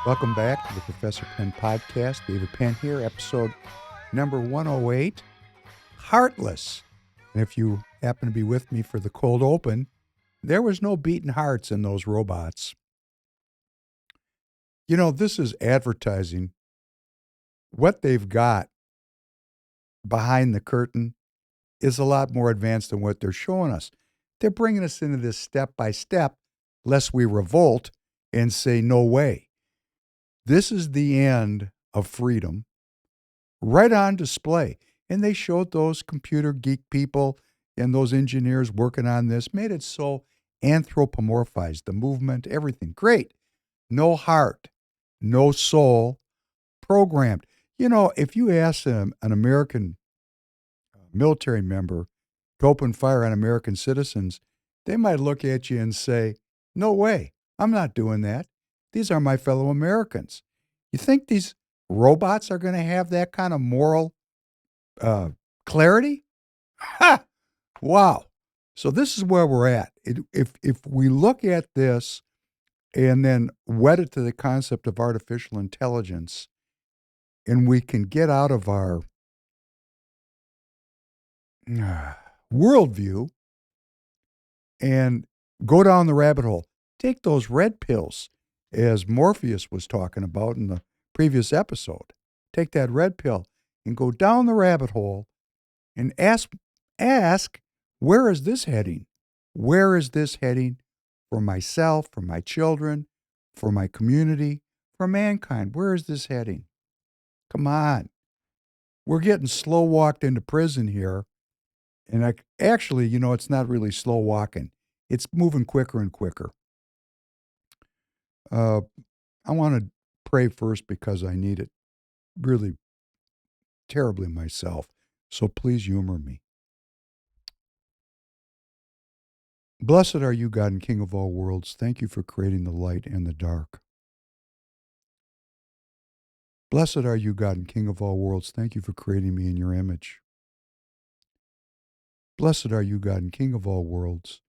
Welcome back to the Professor Penn podcast. David Penn here, episode number 108, Heartless. And if you happen to be with me for the cold open, there was no beating hearts in those robots. You know, this is advertising. What they've got behind the curtain is a lot more advanced than what they're showing us. They're bringing us into this step by step, lest we revolt and say, no way. This is the end of freedom, right on display. And they showed those computer geek people and those engineers working on this, made it so anthropomorphized, the movement, everything. Great. No heart, no soul, programmed. You know, if you ask an American military member to open fire on American citizens, they might look at you and say, no way, I'm not doing that. These are my fellow Americans. You think these robots are going to have that kind of moral clarity? Ha! Wow. So this is where we're at. If we look at this and then wed it to the concept of artificial intelligence, and we can get out of our worldview and go down the rabbit hole, take those red pills, as Morpheus was talking about in the previous episode. Take that red pill and go down the rabbit hole and ask, where is this heading? Where is this heading for myself, for my children, for my community, for mankind? Where is this heading? Come on. We're getting slow walked into prison here. And actually, you know, it's not really slow walking. It's moving quicker and quicker. I want to pray first because I need it really terribly myself. So please humor me. Blessed are you, God and King of all worlds. Thank you for creating the light and the dark. Blessed are you, God and King of all worlds. Thank you for creating me in your image. Blessed are you, God and King of all worlds.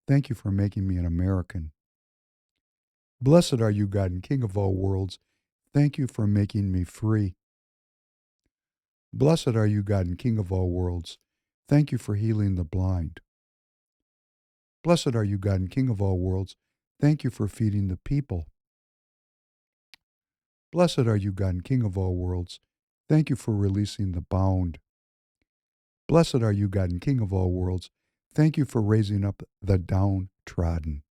Thank you for making me an American. Blessed are you, God and King of all worlds. Thank you for making me free. Blessed are you, God and King of all worlds. Thank you for healing the blind. Blessed are you, God and King of all worlds. Thank you for feeding the people. Blessed are you, God and King of all worlds. Thank you for releasing the bound. Blessed are you, God and King of all worlds. Thank you for raising up the downtrodden.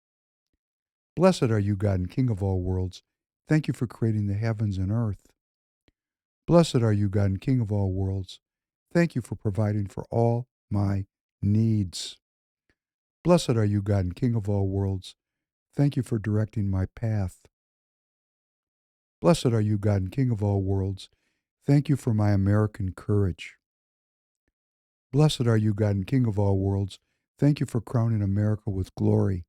Blessed are you, God and King of all worlds. Thank you for creating the heavens and earth. Blessed are you, God and King of all worlds. Thank you for providing for all my needs. Blessed are you, God and King of all worlds. Thank you for directing my path. Blessed are you, God and King of all worlds. Thank you for my American courage. Blessed are you, God and King of all worlds. Thank you for crowning America with glory.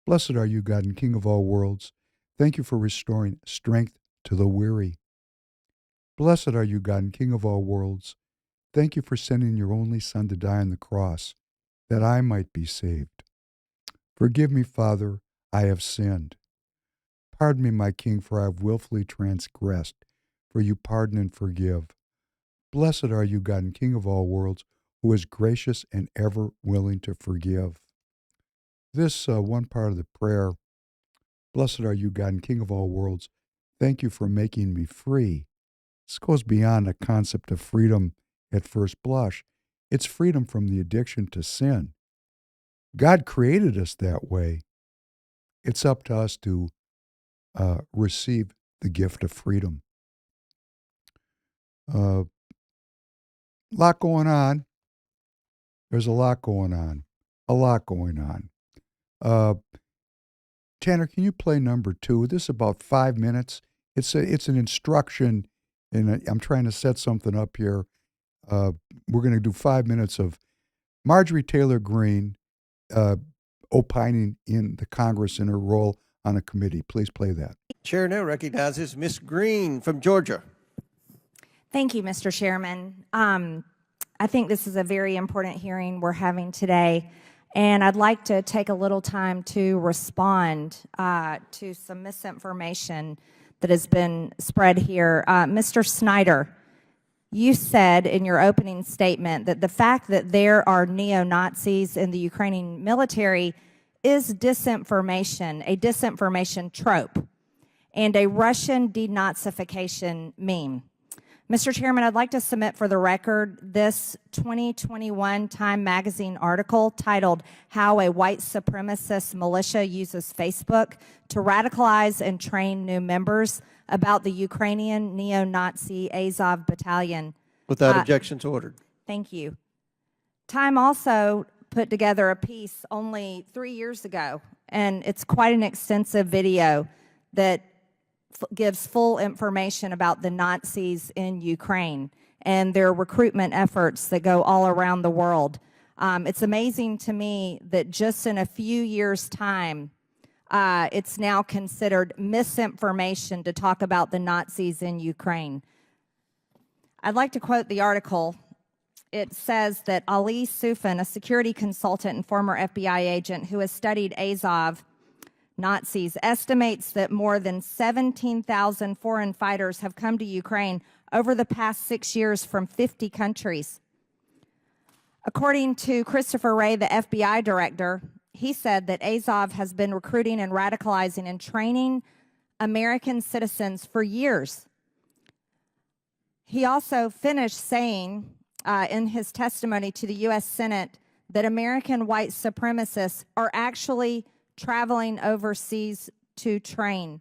Blessed are you, God and King of all worlds. Thank you for restoring strength to the weary. Blessed are you, God and King of all worlds. Thank you for sending your only Son to die on the cross, that I might be saved. Forgive me, Father, I have sinned. Pardon me, my King, for I have willfully transgressed, for you pardon and forgive. Blessed are you, God and King of all worlds, who is gracious and ever willing to forgive. This one part of the prayer, blessed are you, God and King of all worlds, thank you for making me free. This goes beyond the concept of freedom at first blush. It's freedom from the addiction to sin. God created us that way. It's up to us to receive the gift of freedom. Lot going on. There's a lot going on. A lot going on. Tanner, can you play number 2? This is about 5 minutes. It's an instruction, and I'm trying to set something up here. We're going to do 5 minutes of Marjorie Taylor Greene opining in the Congress in her role on a committee. Please play that. Chair now recognizes Miss Greene from Georgia. Thank you, Mr. Chairman. I think this is a very important hearing we're having today, and I'd like to take a little time to respond to some misinformation that has been spread here. Mr. Snyder, you said in your opening statement that the fact that there are neo-Nazis in the Ukrainian military is disinformation, a disinformation trope, and a Russian denazification meme. Mr. Chairman, I'd like to submit for the record this 2021 Time magazine article titled "How a White Supremacist Militia Uses Facebook to Radicalize and Train New Members" about the Ukrainian neo-Nazi Azov Battalion. Without objections ordered. Thank you. Time also put together a piece only 3 years ago, and it's quite an extensive video that gives full information about the Nazis in Ukraine and their recruitment efforts that go all around the world. It's amazing to me that just in a few years' time, it's now considered misinformation to talk about the Nazis in Ukraine. I'd like to quote the article. It says that Ali Sufan, a security consultant and former FBI agent who has studied Azov Nazis, estimates that more than 17,000 foreign fighters have come to Ukraine over the past 6 years from 50 countries. According to Christopher Wray, the FBI director, he said that Azov has been recruiting and radicalizing and training American citizens for years. He also finished saying in his testimony to the U.S. Senate that American white supremacists are actually traveling overseas to train.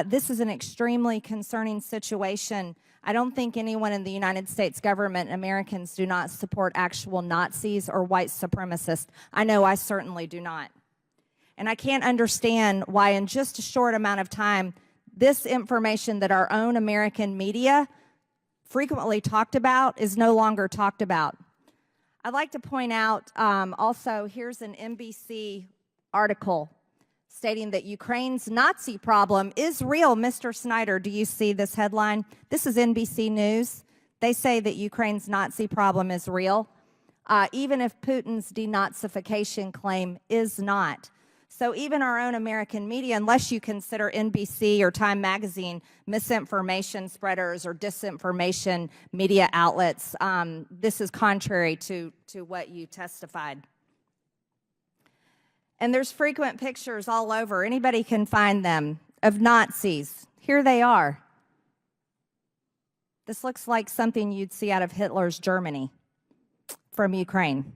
This is an extremely concerning situation. I don't think anyone in the United States government, Americans, do not support actual Nazis or white supremacists. I know I certainly do not. And I can't understand why in just a short amount of time, this information that our own American media frequently talked about is no longer talked about. I'd like to point out also, here's an NBC article stating that Ukraine's Nazi problem is real. Mr. Snyder, do you see this headline? This is NBC News. They say that Ukraine's Nazi problem is real, even if Putin's denazification claim is not. So even our own American media, unless you consider NBC or Time Magazine misinformation spreaders or disinformation media outlets, this is contrary to what you testified. And there's frequent pictures all over, anybody can find them, of Nazis. Here they are. This looks like something you'd see out of Hitler's Germany from Ukraine.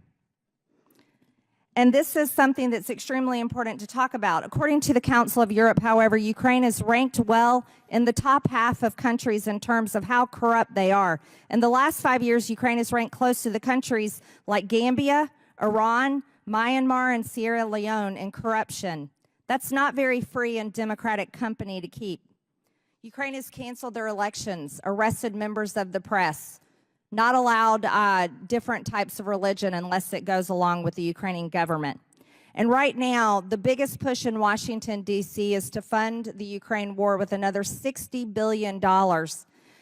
And this is something that's extremely important to talk about. According to the Council of Europe, however, Ukraine is ranked well in the top half of countries in terms of how corrupt they are. In the last 5 years, Ukraine is ranked close to the countries like Gambia, Iran, Myanmar, and Sierra Leone in corruption. That's not very free and democratic company to keep. Ukraine has canceled their elections, arrested members of the press, not allowed different types of religion unless it goes along with the Ukrainian government. And right now, the biggest push in Washington, D.C. is to fund the Ukraine war with another $60 billion.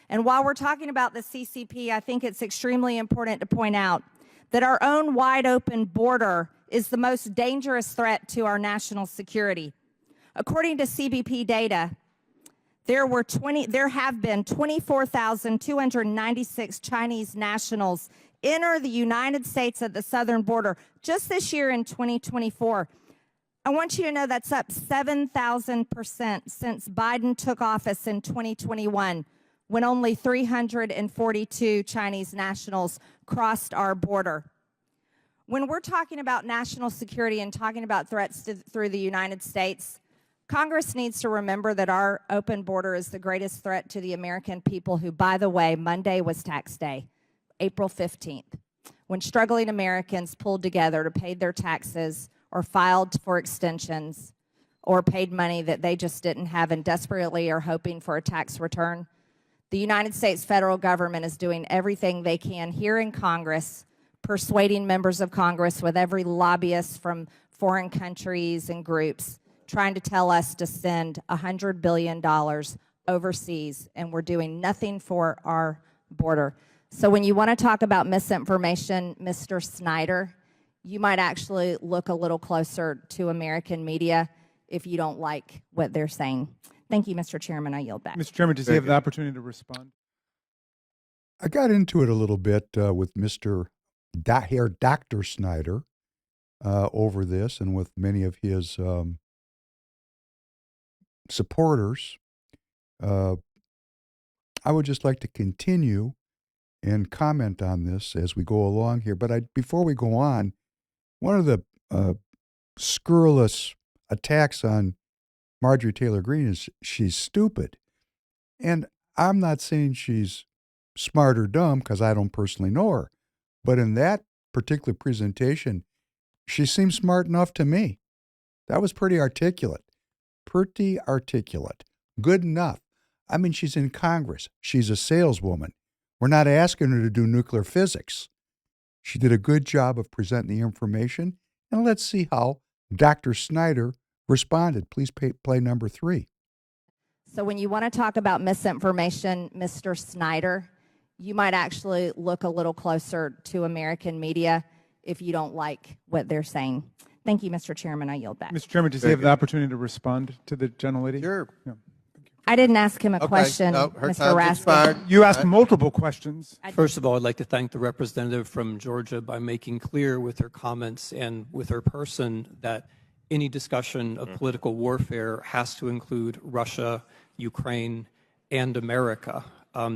And while we're talking about the CCP, I think it's extremely important to point out that our own wide open border is the most dangerous threat to our national security. According to CBP data, there have been 24,296 Chinese nationals enter the United States at the southern border just this year in 2024. I want you to know that's up 7,000% since Biden took office in 2021, when only 342 Chinese nationals crossed our border. When we're talking about national security and talking about threats through the United States, Congress needs to remember that our open border is the greatest threat to the American people who, by the way, Monday was tax day, April 15th, when struggling Americans pulled together to pay their taxes or filed for extensions or paid money that they just didn't have and desperately are hoping for a tax return. The United States federal government is doing everything they can here in Congress, persuading members of Congress with every lobbyist from foreign countries and groups, trying to tell us to send $100 billion overseas, and we're doing nothing for our border. So when you want to talk about misinformation, Mr. Snyder, you might actually look a little closer to American media if you don't like what they're saying. Thank you, Mr. Chairman. I yield back. Mr. Chairman, does he have the opportunity to respond? I got into it a little bit with Dr. Snyder over this, and with many of his supporters. I would just like to continue and comment on this as we go along here. But before we go on, one of the scurrilous attacks on Marjorie Taylor Greene is she's stupid. And I'm not saying she's smart or dumb because I don't personally know her. But in that particular presentation, she seemed smart enough to me. That was pretty articulate. Pretty articulate. Good enough. I mean, she's in Congress. She's a saleswoman. We're not asking her to do nuclear physics. She did a good job of presenting the information, and let's see how Dr. Snyder responded. Please play number 3. So when you want to talk about misinformation, Mr. Snyder, you might actually look a little closer to American media if you don't like what they're saying. Thank you, Mr. Chairman. I yield back. Mr. Chairman, does he have the opportunity to respond to the gentlelady? Sure. Yeah. I didn't ask him a Okay. question, No, her Mr. time's Raskin. expired. You asked multiple questions. First of all, I'd like to thank the representative from Georgia by making clear with her comments and with her person that any discussion of political warfare has to include Russia, Ukraine, and America.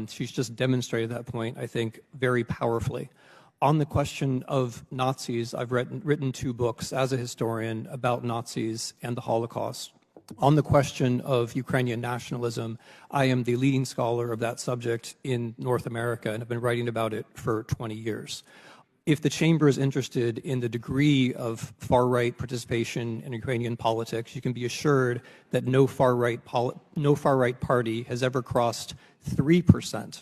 She's just demonstrated that point, I think, very powerfully. On the question of Nazis, I've written 2 books as a historian about Nazis and the Holocaust. On the question of Ukrainian nationalism, I am the leading scholar of that subject in North America and have been writing about it for 20 years. If the chamber is interested in the degree of far-right participation in Ukrainian politics, you can be assured that no far-right party has ever crossed 3%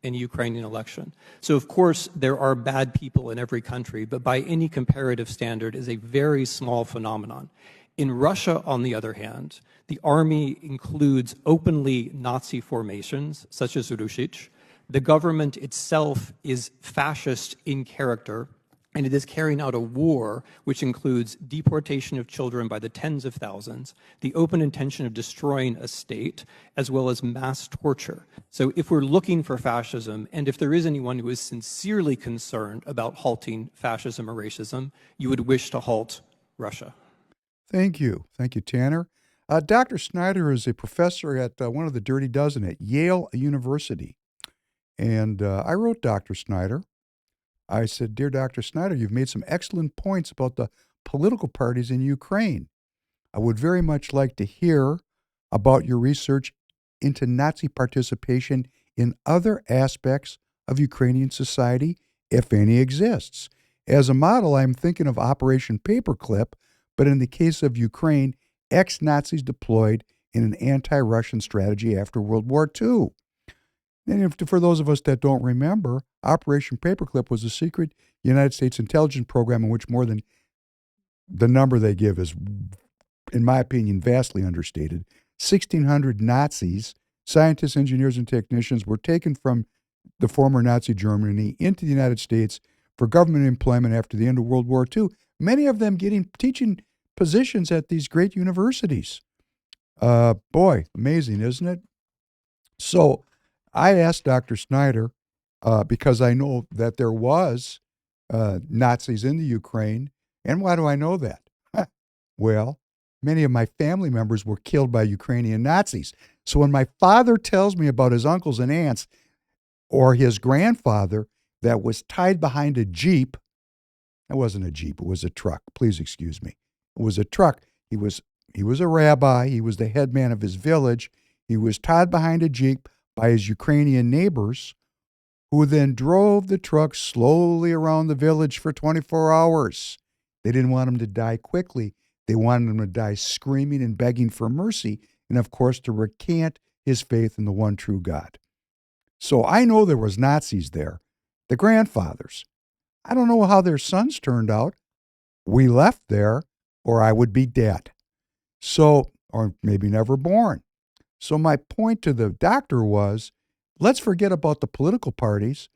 in Ukrainian election. So, of course, there are bad people in every country, but by any comparative standard is a very small phenomenon. In Russia, on the other hand, the army includes openly Nazi formations, such as Rushich. The government itself is fascist in character, and it is carrying out a war which includes deportation of children by the tens of thousands, the open intention of destroying a state, as well as mass torture. So if we're looking for fascism, and if there is anyone who is sincerely concerned about halting fascism or racism, you would wish to halt Russia. Thank you. Thank you, Tanner. Dr. Snyder is a professor at one of the Dirty Dozen at Yale University. And I wrote Dr. Snyder I said, "Dear Dr. Snyder, you've made some excellent points about the political parties in Ukraine. I would very much like to hear about your research into Nazi participation in other aspects of Ukrainian society, if any exists. As a model, I'm thinking of Operation Paperclip, but in the case of Ukraine, ex-Nazis deployed in an anti-Russian strategy after World War II. And for those of us that don't remember, Operation Paperclip was a secret United States intelligence program in which more than the number they give is, in my opinion, vastly understated. 1,600 Nazis, scientists, engineers, and technicians were taken from the former Nazi Germany into the United States for government employment after the end of World War II, many of them getting teaching positions at these great universities. Boy, amazing, isn't it? So I asked Dr. Snyder, because I know that there was Nazis in the Ukraine. And why do I know that? Well, many of my family members were killed by Ukrainian Nazis. So when my father tells me about his uncles and aunts or his grandfather that was tied behind a Jeep, it wasn't a Jeep, it was a truck. Please excuse me. It was a truck. He was a rabbi. He was the head man of his village. He was tied behind a Jeep by his Ukrainian neighbors, who then drove the truck slowly around the village for 24 hours. They didn't want him to die quickly. They wanted him to die screaming and begging for mercy, and of course to recant his faith in the one true God. So I know there was Nazis there, the grandfathers. I don't know how their sons turned out. We left there, or I would be dead. So, or maybe never born. So my point to the doctor was, let's forget about the political parties.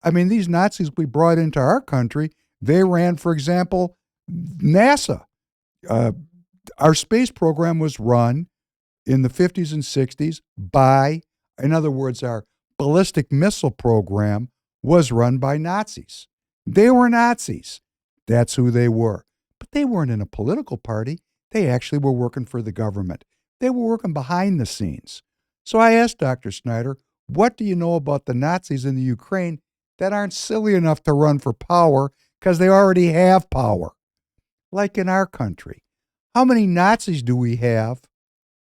I mean, these Nazis we brought into our country, they ran, for example, NASA. Our space program was run in the 50s and 60s by, in other words, our ballistic missile program was run by Nazis. They were Nazis. That's who they were. But they weren't in a political party. They actually were working for the government. They were working behind the scenes. So I asked Dr. Snyder, what do you know about the Nazis in the Ukraine that aren't silly enough to run for power because they already have power? Like in our country. How many Nazis do we have?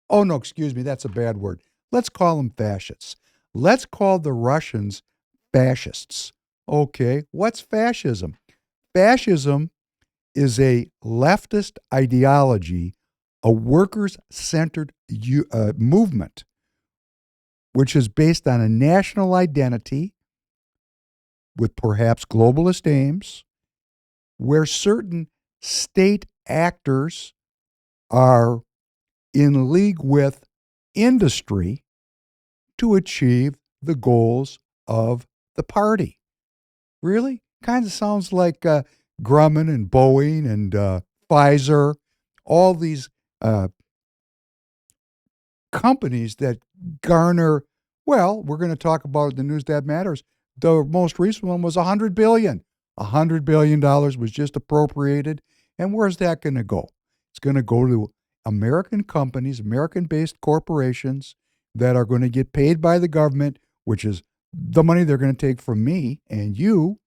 Oh, no, excuse me, that's a bad word. Let's call them fascists. Let's call the Russians fascists. Okay, what's fascism? Fascism is a leftist ideology, a workers-centered movement, which is based on a national identity with perhaps globalist aims, where certain state actors are in league with industry to achieve the goals of the party. Really? Kind of sounds like Grumman and Boeing and Pfizer, all these companies that garner, well, we're going to talk about the news that matters. The most recent one was $100 billion. $100 billion was just appropriated. And where's that going to go? It's going to go to American companies, American-based corporations that are going to get paid by the government, which is the money they're going to take from me and you,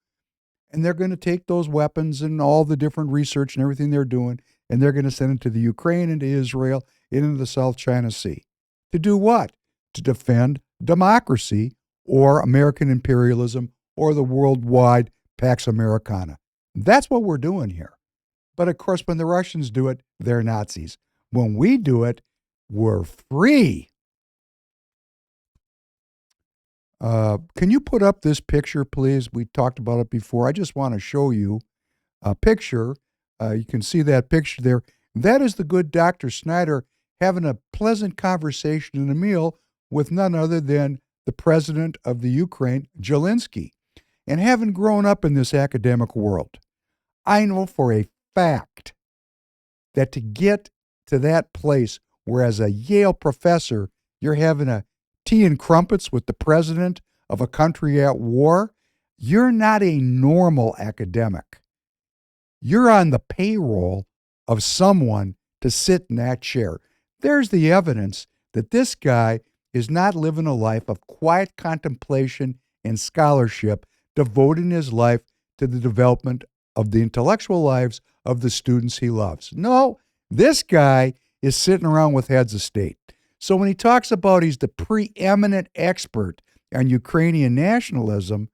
and they're going to take those weapons and all the different research and everything they're doing, and they're going to send it to the Ukraine and to Israel and into the South China Sea. To do what? To defend democracy or American imperialism or the worldwide Pax Americana. That's what we're doing here. But of course, when the Russians do it, they're Nazis. When we do it, we're free. Can you put up this picture, please? We talked about it before. I just want to show you a picture. You can see that picture there. That is the good Dr. Snyder having a pleasant conversation and a meal with none other than the president of the Ukraine, Zelensky. And having grown up in this academic world, I know for a fact that to get to that place where as a Yale professor, you're having a tea and crumpets with the president of a country at war, you're not a normal academic. You're on the payroll of someone to sit in that chair. There's the evidence that this guy is not living a life of quiet contemplation and scholarship, devoting his life to the development of the intellectual lives of the students he loves. No, this guy is sitting around with heads of state. So when he talks about he's the preeminent expert on Ukrainian nationalism,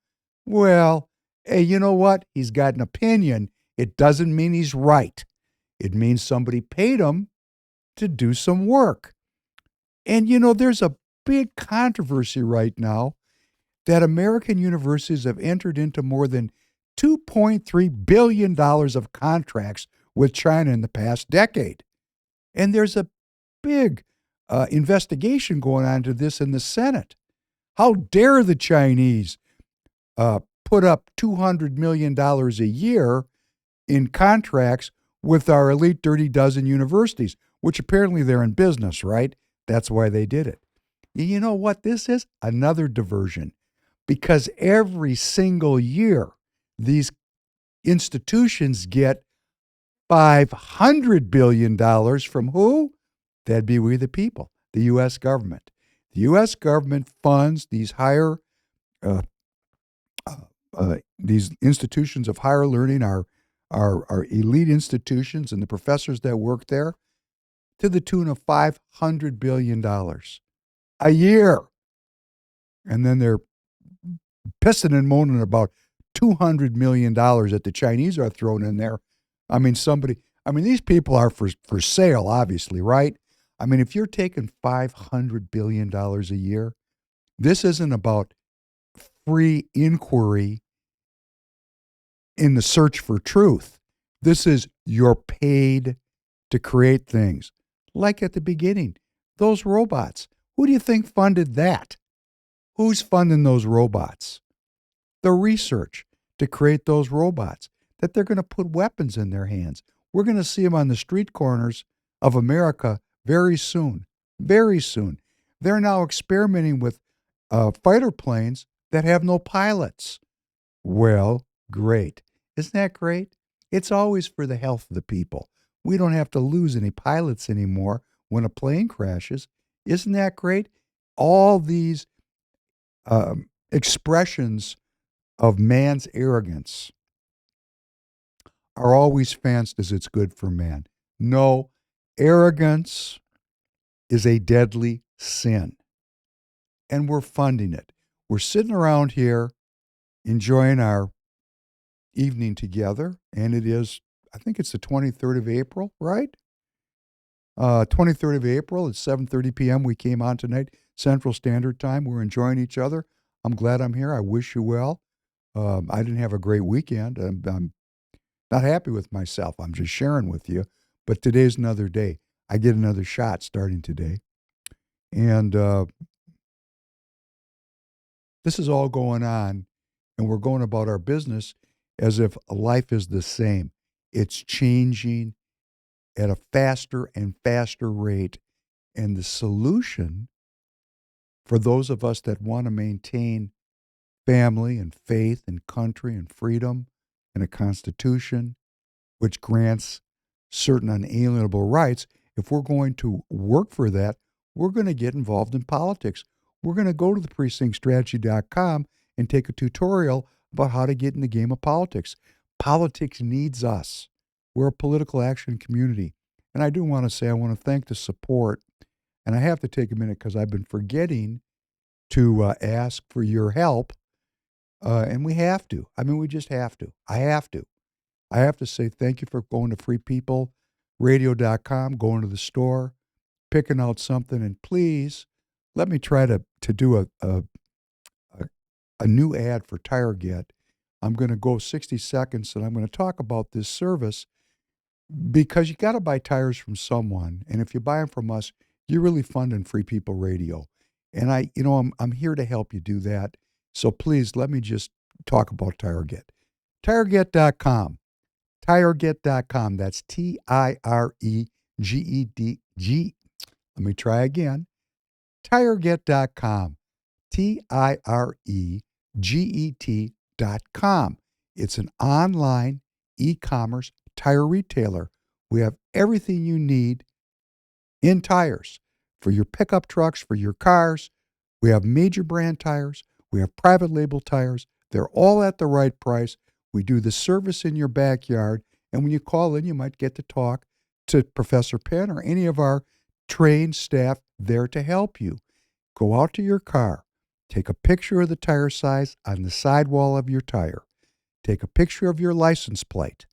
well, hey, you know what? He's got an opinion. It doesn't mean he's right. It means somebody paid him to do some work. And, there's a big controversy right now that American universities have entered into more than $2.3 billion of contracts with China in the past decade. And there's a big investigation going on to this in the Senate. How dare the Chinese put up $200 million a year in contracts with our elite dirty dozen universities, which apparently they're in business, right? That's why they did it. You know what this is? Another diversion. Because every single year, these institutions get $500 billion from who? That'd be we the people, the U.S. government. The U.S. government funds these these institutions of higher learning, our elite institutions and the professors that work there, to the tune of $500 billion a year. And then they're pissing and moaning about $200 million that the Chinese are throwing in there. These people are for sale, obviously, right? If you're taking $500 billion a year, this isn't about free inquiry in the search for truth. This is you're paid to create things. Like at the beginning, those robots. Who do you think funded that? Who's funding those robots? The research to create those robots, that they're going to put weapons in their hands. We're going to see them on the street corners of America very soon. Very soon. They're now experimenting with fighter planes that have no pilots. Well, great. Isn't that great? It's always for the health of the people. We don't have to lose any pilots anymore when a plane crashes. Isn't that great? All these expressions of man's arrogance are always fanced as it's good for man. No, arrogance is a deadly sin. And we're funding it. We're sitting around here enjoying our evening together, and I think it's the 23rd of April, right? 23rd of April at 7:30 p.m. We came on tonight, Central Standard Time. We're enjoying each other. I'm glad I'm here. I wish you well. I didn't have a great weekend. I'm not happy with myself. I'm just sharing with you. But today's another day. I get another shot starting today. And this is all going on, and we're going about our business as if life is the same. It's changing at a faster and faster rate. And the solution for those of us that want to maintain family and faith and country and freedom and a constitution which grants certain unalienable rights, if we're going to work for that, we're going to get involved in politics. We're going to go to the precinctstrategy.com and take a tutorial about how to get in the game of politics. Politics needs us. We're a political action community. And I do want to say I want to thank the support. And I have to take a minute because I've been forgetting to ask for your help. And we have to. We just have to. I have to. I have to say thank you for going to freepeopleradio.com, going to the store, picking out something. And please, let me try to do a new ad for TireGet. I'm going to go 60 seconds, and I'm going to talk about this service because you got to buy tires from someone. And if you buy them from us, you're really funding Free People Radio. And I'm here to help you do that. So please let me just talk about TireGet. TireGet.com. TireGet.com. That's TireGed. Let me try again. TireGet.com. TireGet.com. It's an online e-commerce tire retailer. We have everything you need in tires for your pickup trucks, for your cars. We have major brand tires. We have private label tires. They're all at the right price. We do the service in your backyard. And when you call in, you might get to talk to Professor Penn or any of our trained staff there to help you. Go out to your car. Take a picture of the tire size on the sidewall of your tire. Take a picture of your license plate.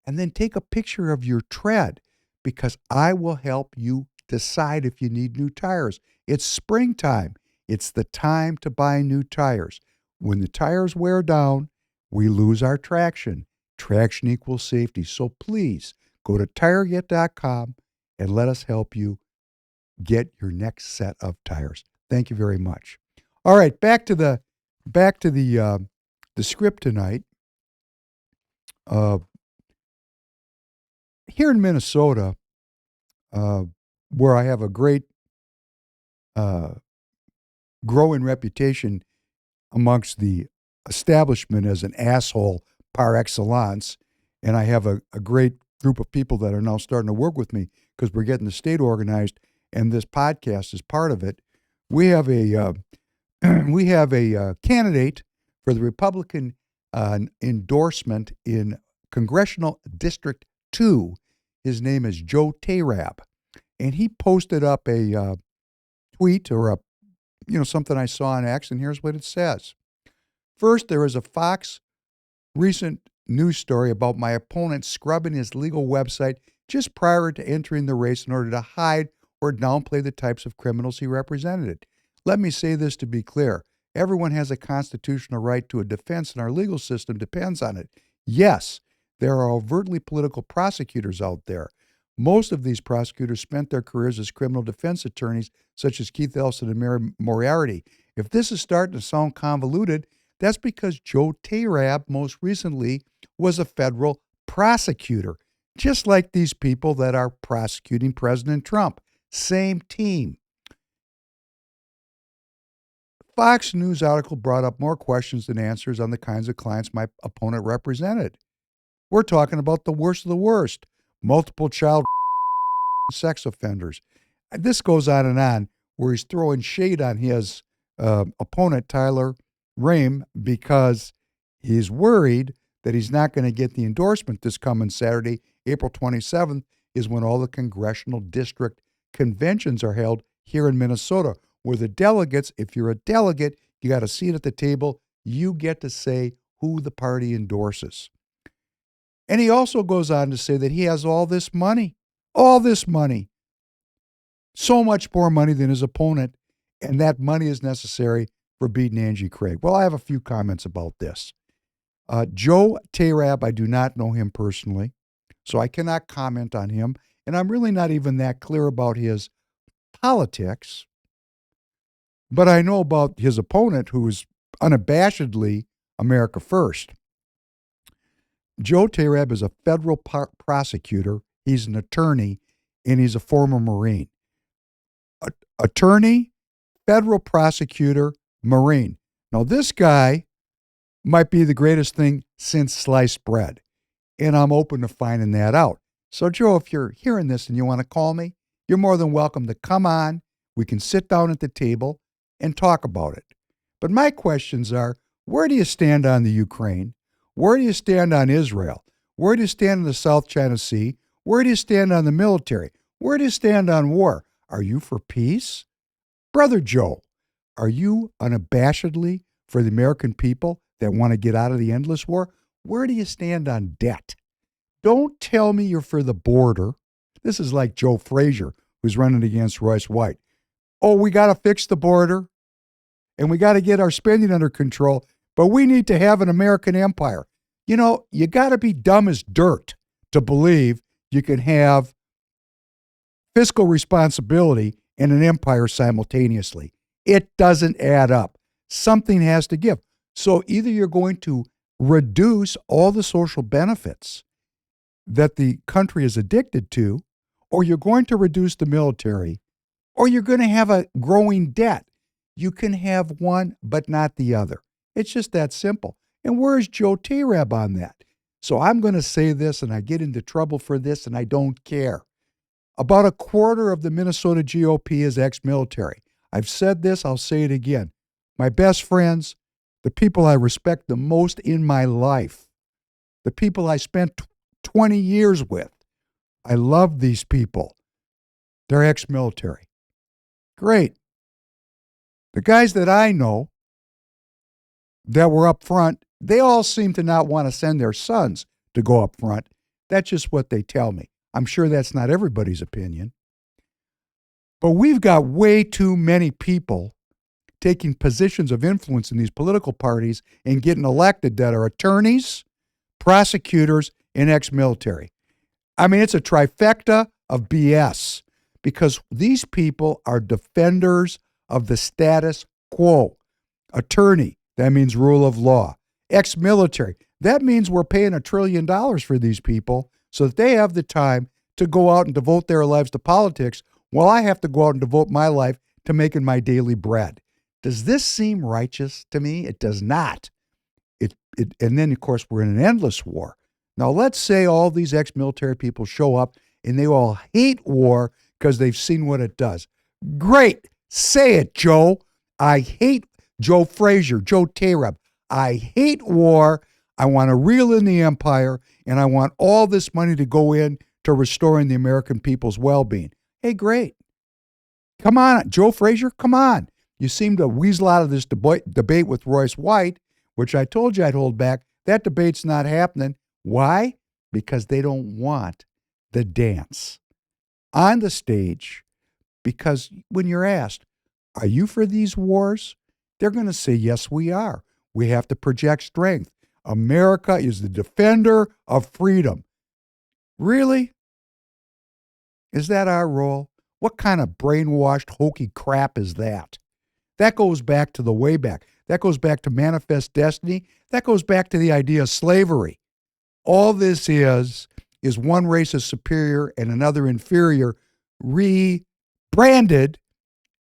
And then take a picture of your tread, because I will help you decide if you need new tires. It's springtime. It's the time to buy new tires. When the tires wear down, we lose our traction. Traction equals safety. So please go to tireget.com and let us help you get your next set of tires. Thank you very much. All right, back to the script tonight. Here in Minnesota, where I have a great growing reputation amongst the establishment as an asshole par excellence, and I have a great group of people that are now starting to work with me because we're getting the state organized, and this podcast is part of it. We have a candidate for the Republican endorsement in Congressional District 2. His name is Joe Tarab, and he posted up a tweet or something I saw on X, and here's what it says. First, there is a Fox recent news story about my opponent scrubbing his legal website just prior to entering the race in order to hide or downplay the types of criminals he represented. Let me say this to be clear. Everyone has a constitutional right to a defense, and our legal system depends on it. Yes, there are overtly political prosecutors out there. Most of these prosecutors spent their careers as criminal defense attorneys, such as Keith Ellison and Mary Moriarty. If this is starting to sound convoluted, that's because Joe Tarab most recently was a federal prosecutor, just like these people that are prosecuting President Trump. Same team. Fox News article brought up more questions than answers on the kinds of clients my opponent represented. We're talking about the worst of the worst, multiple child sex offenders. This goes on, where he's throwing shade on his opponent, Tyler Rame, because he's worried that he's not going to get the endorsement this coming Saturday. April 27th is when all the congressional district conventions are held here in Minnesota, where the delegates, if you're a delegate, you got a seat at the table, you get to say who the party endorses. And he also goes on to say that he has all this money, so much more money than his opponent, and that money is necessary for beating Angie Craig. Well, I have a few comments about this. Joe Tarab, I do not know him personally, so I cannot comment on him, and I'm really not even that clear about his politics, but I know about his opponent, who is unabashedly America First. Joe Tarab is a federal prosecutor. He's an attorney, and he's a former Marine. Attorney, federal prosecutor, Marine. Now, this guy might be the greatest thing since sliced bread, and I'm open to finding that out. So, Joe, if you're hearing this and you want to call me, you're more than welcome to come on. We can sit down at the table and talk about it. But my questions are, where do you stand on the Ukraine? Where do you stand on Israel? Where do you stand in the South China Sea? Where do you stand on the military? Where do you stand on war? Are you for peace? Brother Joe, are you unabashedly for the American people that want to get out of the endless war? Where do you stand on debt? Don't tell me you're for the border. This is like Joe Frazier, who's running against Royce White. Oh, we got to fix the border, and we got to get our spending under control, but we need to have an American empire. You know, you got to be dumb as dirt to believe you can have fiscal responsibility and an empire simultaneously. It doesn't add up. Something has to give. So either you're going to reduce all the social benefits that the country is addicted to, or you're going to reduce the military, or you're going to have a growing debt. You can have one, but not the other. It's just that simple. And where's Joe Tarab on that? So I'm going to say this, and I get into trouble for this, and I don't care. About a quarter of the Minnesota GOP is ex-military. I've said this, I'll say it again. My best friends, the people I respect the most in my life, the people I spent 20 years with. I love these people. They're ex-military. Great. The guys that I know that were up front, they all seem to not want to send their sons to go up front. That's just what they tell me. I'm sure that's not everybody's opinion. But we've got way too many people taking positions of influence in these political parties and getting elected that are attorneys, prosecutors, and ex-military. I mean, it's a trifecta of BS because these people are defenders of the status quo. Attorney, that means rule of law. Ex-military, that means we're paying $1 trillion for these people so that they have the time to go out and devote their lives to politics while I have to go out and devote my life to making my daily bread. Does this seem righteous to me? It does not. And then, of course, we're in an endless war. Now, let's say all these ex-military people show up and they all hate war because they've seen what it does. Great. Say it, Joe. I hate Joe Frazier, Joe Tarab. I hate war. I want to reel in the empire, and I want all this money to go in to restoring the American people's well-being. Hey, great. Come on, Joe Frazier, come on. You seem to weasel out of this debate with Royce White, which I told you I'd hold back. That debate's not happening. Why? Because they don't want the dance on the stage. Because when you're asked, are you for these wars? They're going to say, yes, we are. We have to project strength. America is the defender of freedom. Really? Is that our role? What kind of brainwashed, hokey crap is that? That goes back to the way back. That goes back to manifest destiny. That goes back to the idea of slavery. All this is one race is superior and another inferior, rebranded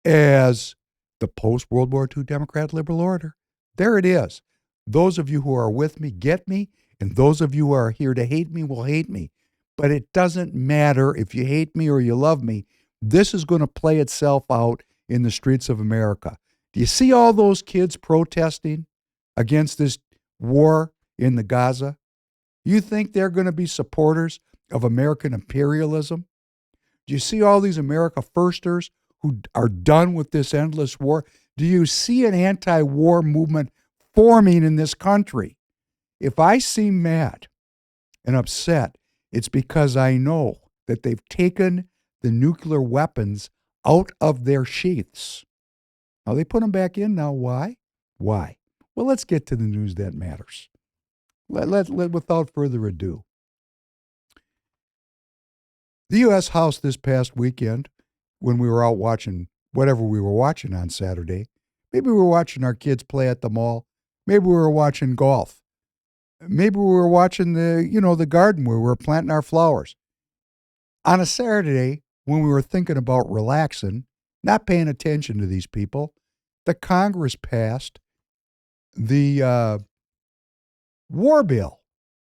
as the post-World War II Democrat liberal order. There it is. Those of you who are with me get me, and those of you who are here to hate me will hate me. But it doesn't matter if you hate me or you love me. This is going to play itself out in the streets of America. Do you see all those kids protesting against this war in the Gaza? You think they're going to be supporters of American imperialism? Do you see all these America firsters who are done with this endless war? Do you see an anti-war movement forming in this country? If I seem mad and upset, it's because I know that they've taken the nuclear weapons out of their sheaths. Now, they put them back in now. Why? Why? Well, let's get to the news that matters. Without further ado. The U.S. House this past weekend, when we were out watching whatever we were watching on Saturday, maybe we were watching our kids play at the mall, maybe we were watching golf, maybe we were watching the garden where we were planting our flowers. On a Saturday, when we were thinking about relaxing, not paying attention to these people, the Congress passed the war bill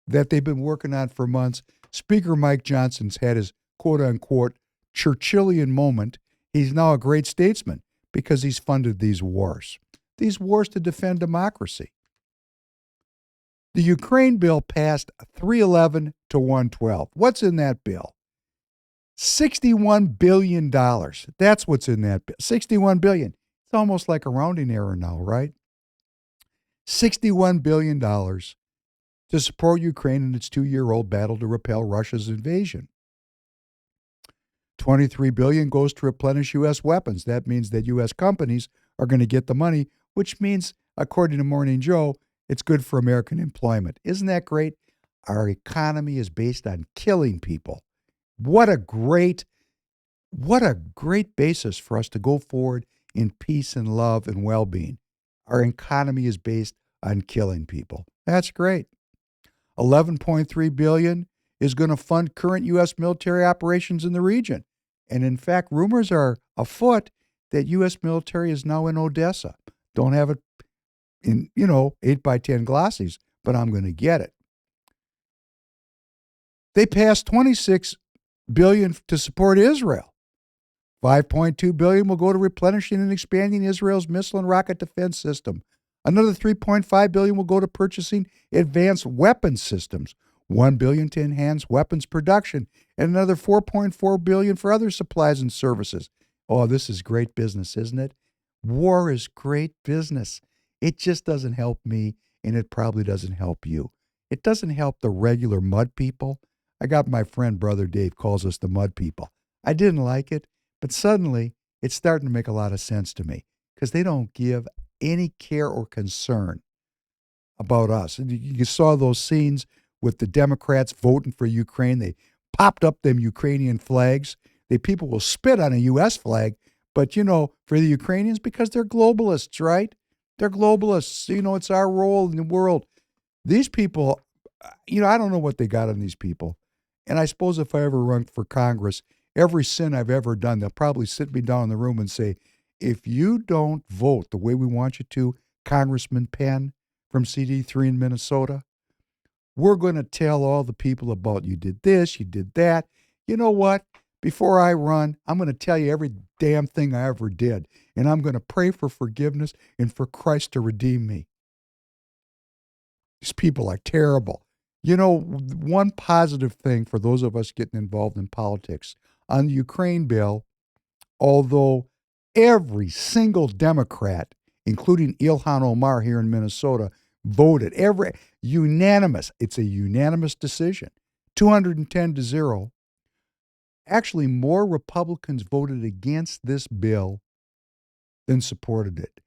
that they've been working on for months. Speaker Mike Johnson's had his quote-unquote Churchillian moment. He's now a great statesman because he's funded these wars to defend democracy. The Ukraine bill passed 311 to 112. What's in that bill? $61 billion. That's what's in that bill. $61 billion. It's almost like a rounding error now, right? $61 billion to support Ukraine in its 2-year-old battle to repel Russia's invasion. $23 billion goes to replenish U.S. weapons. That means that U.S. companies are going to get the money, which means, according to Morning Joe, it's good for American employment. Isn't that great? Our economy is based on killing people. What a great basis for us to go forward in peace and love and well-being. Our economy is based on killing people. That's great. $11.3 billion is going to fund current U.S. military operations in the region. And in fact, rumors are afoot that U.S. military is now in Odessa. Don't have it in, 8x10 glossies, but I'm going to get it. They passed $26 billion to support Israel. $5.2 billion will go to replenishing and expanding Israel's missile and rocket defense system. Another $3.5 billion will go to purchasing advanced weapons systems, $1 billion to enhance weapons production, and another $4.4 billion for other supplies and services. Oh, this is great business, isn't it? War is great business. It just doesn't help me, and it probably doesn't help you. It doesn't help the regular mud people. I got my friend, Brother Dave, calls us the mud people. I didn't like it, but suddenly it's starting to make a lot of sense to me because they don't give any care or concern about us. And you saw those scenes with the Democrats voting for Ukraine. They popped up them Ukrainian flags. People will spit on a U.S. flag, but, for the Ukrainians, because they're globalists, right? They're globalists. It's our role in the world. These people, I don't know what they got on these people. And I suppose if I ever run for Congress, every sin I've ever done, they'll probably sit me down in the room and say, if you don't vote the way we want you to, Congressman Penn from CD3 in Minnesota, we're going to tell all the people about you did this, you did that. You know what? Before I run, I'm going to tell you every damn thing I ever did. And I'm going to pray for forgiveness and for Christ to redeem me. These people are terrible. One positive thing for those of us getting involved in politics, on the Ukraine bill, although every single Democrat, including Ilhan Omar here in Minnesota, voted, unanimous. It's a unanimous decision, 210-0. Actually, more Republicans voted against this bill than supported it.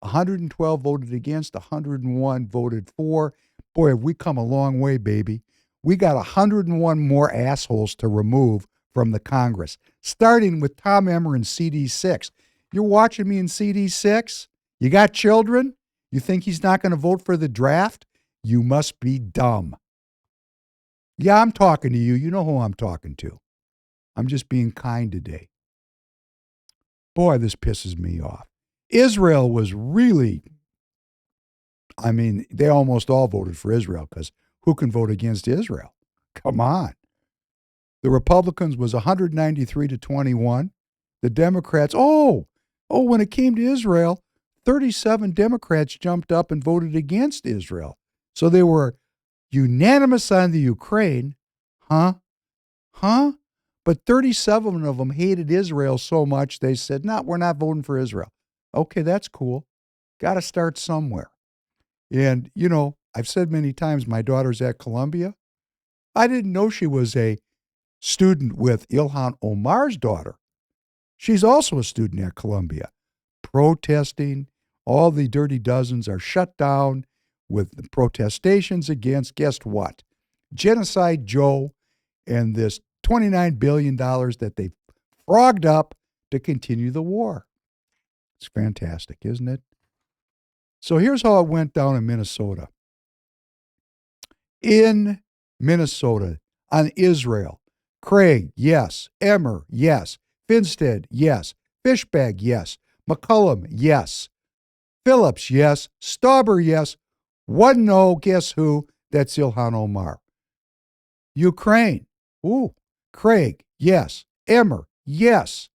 112 voted against, 101 voted for. Boy, have we come a long way, baby. We got 101 more assholes to remove from the Congress, starting with Tom Emmer in CD6. You're watching me in CD6? You got children? You think he's not going to vote for the draft? You must be dumb. Yeah, I'm talking to you. You know who I'm talking to. I'm just being kind today. Boy, this pisses me off. Israel was really, they almost all voted for Israel because who can vote against Israel? Come on. The Republicans was 193-21. The Democrats, when it came to Israel, 37 Democrats jumped up and voted against Israel. So they were unanimous on the Ukraine. Huh? But 37 of them hated Israel so much they said, no, we're not voting for Israel. Okay, that's cool. Got to start somewhere. And, I've said many times my daughter's at Columbia. I didn't know she was a student with Ilhan Omar's daughter. She's also a student at Columbia. Protesting. All the Dirty Dozens are shut down with the protestations against, guess what? Genocide Joe and this $29 billion that they frogged up to continue the war. It's fantastic, isn't it? So here's how it went down in Minnesota. In Minnesota, on Israel, Craig, yes. Emmer, yes. Finstead, yes. Fishbag, yes. McCullum, yes. Phillips, yes. Stauber, yes. One no, guess who? That's Ilhan Omar. Ukraine, Craig, yes. Emmer, yes.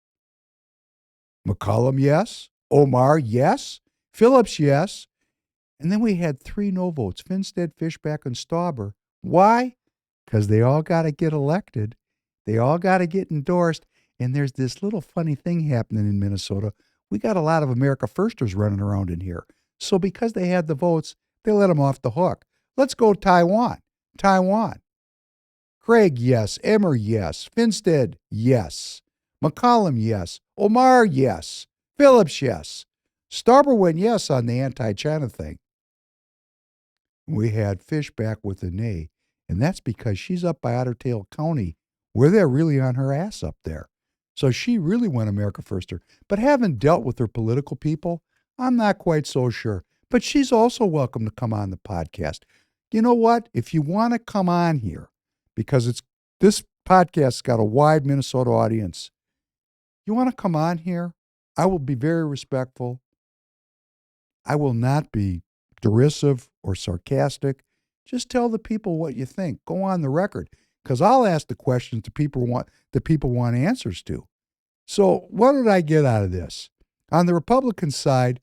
McCullum, yes. Omar, yes. Phillips, yes. And then we had 3 no votes, Finstead, Fishback, and Stauber. Why? Because they all got to get elected. They all got to get endorsed. And there's this little funny thing happening in Minnesota. We got a lot of America Firsters running around in here. So because they had the votes, they let them off the hook. Let's go Taiwan. Craig, yes. Emmer, yes. Finstead, yes. McCollum, yes. Omar, yes. Phillips, yes. Stauber went yes on the anti-China thing. We had Fishback with a nay, and that's because she's up by Otter Tail County, where they're really on her ass up there. So she really went America Firster. But having dealt with her political people, I'm not quite so sure. But she's also welcome to come on the podcast. You know what? If you want to come on here, because this podcast's got a wide Minnesota audience, you want to come on here? I will be very respectful. I will not be derisive or sarcastic. Just tell the people what you think. Go on the record, because I'll ask the questions the people want answers to. So what did I get out of this? On the Republican side,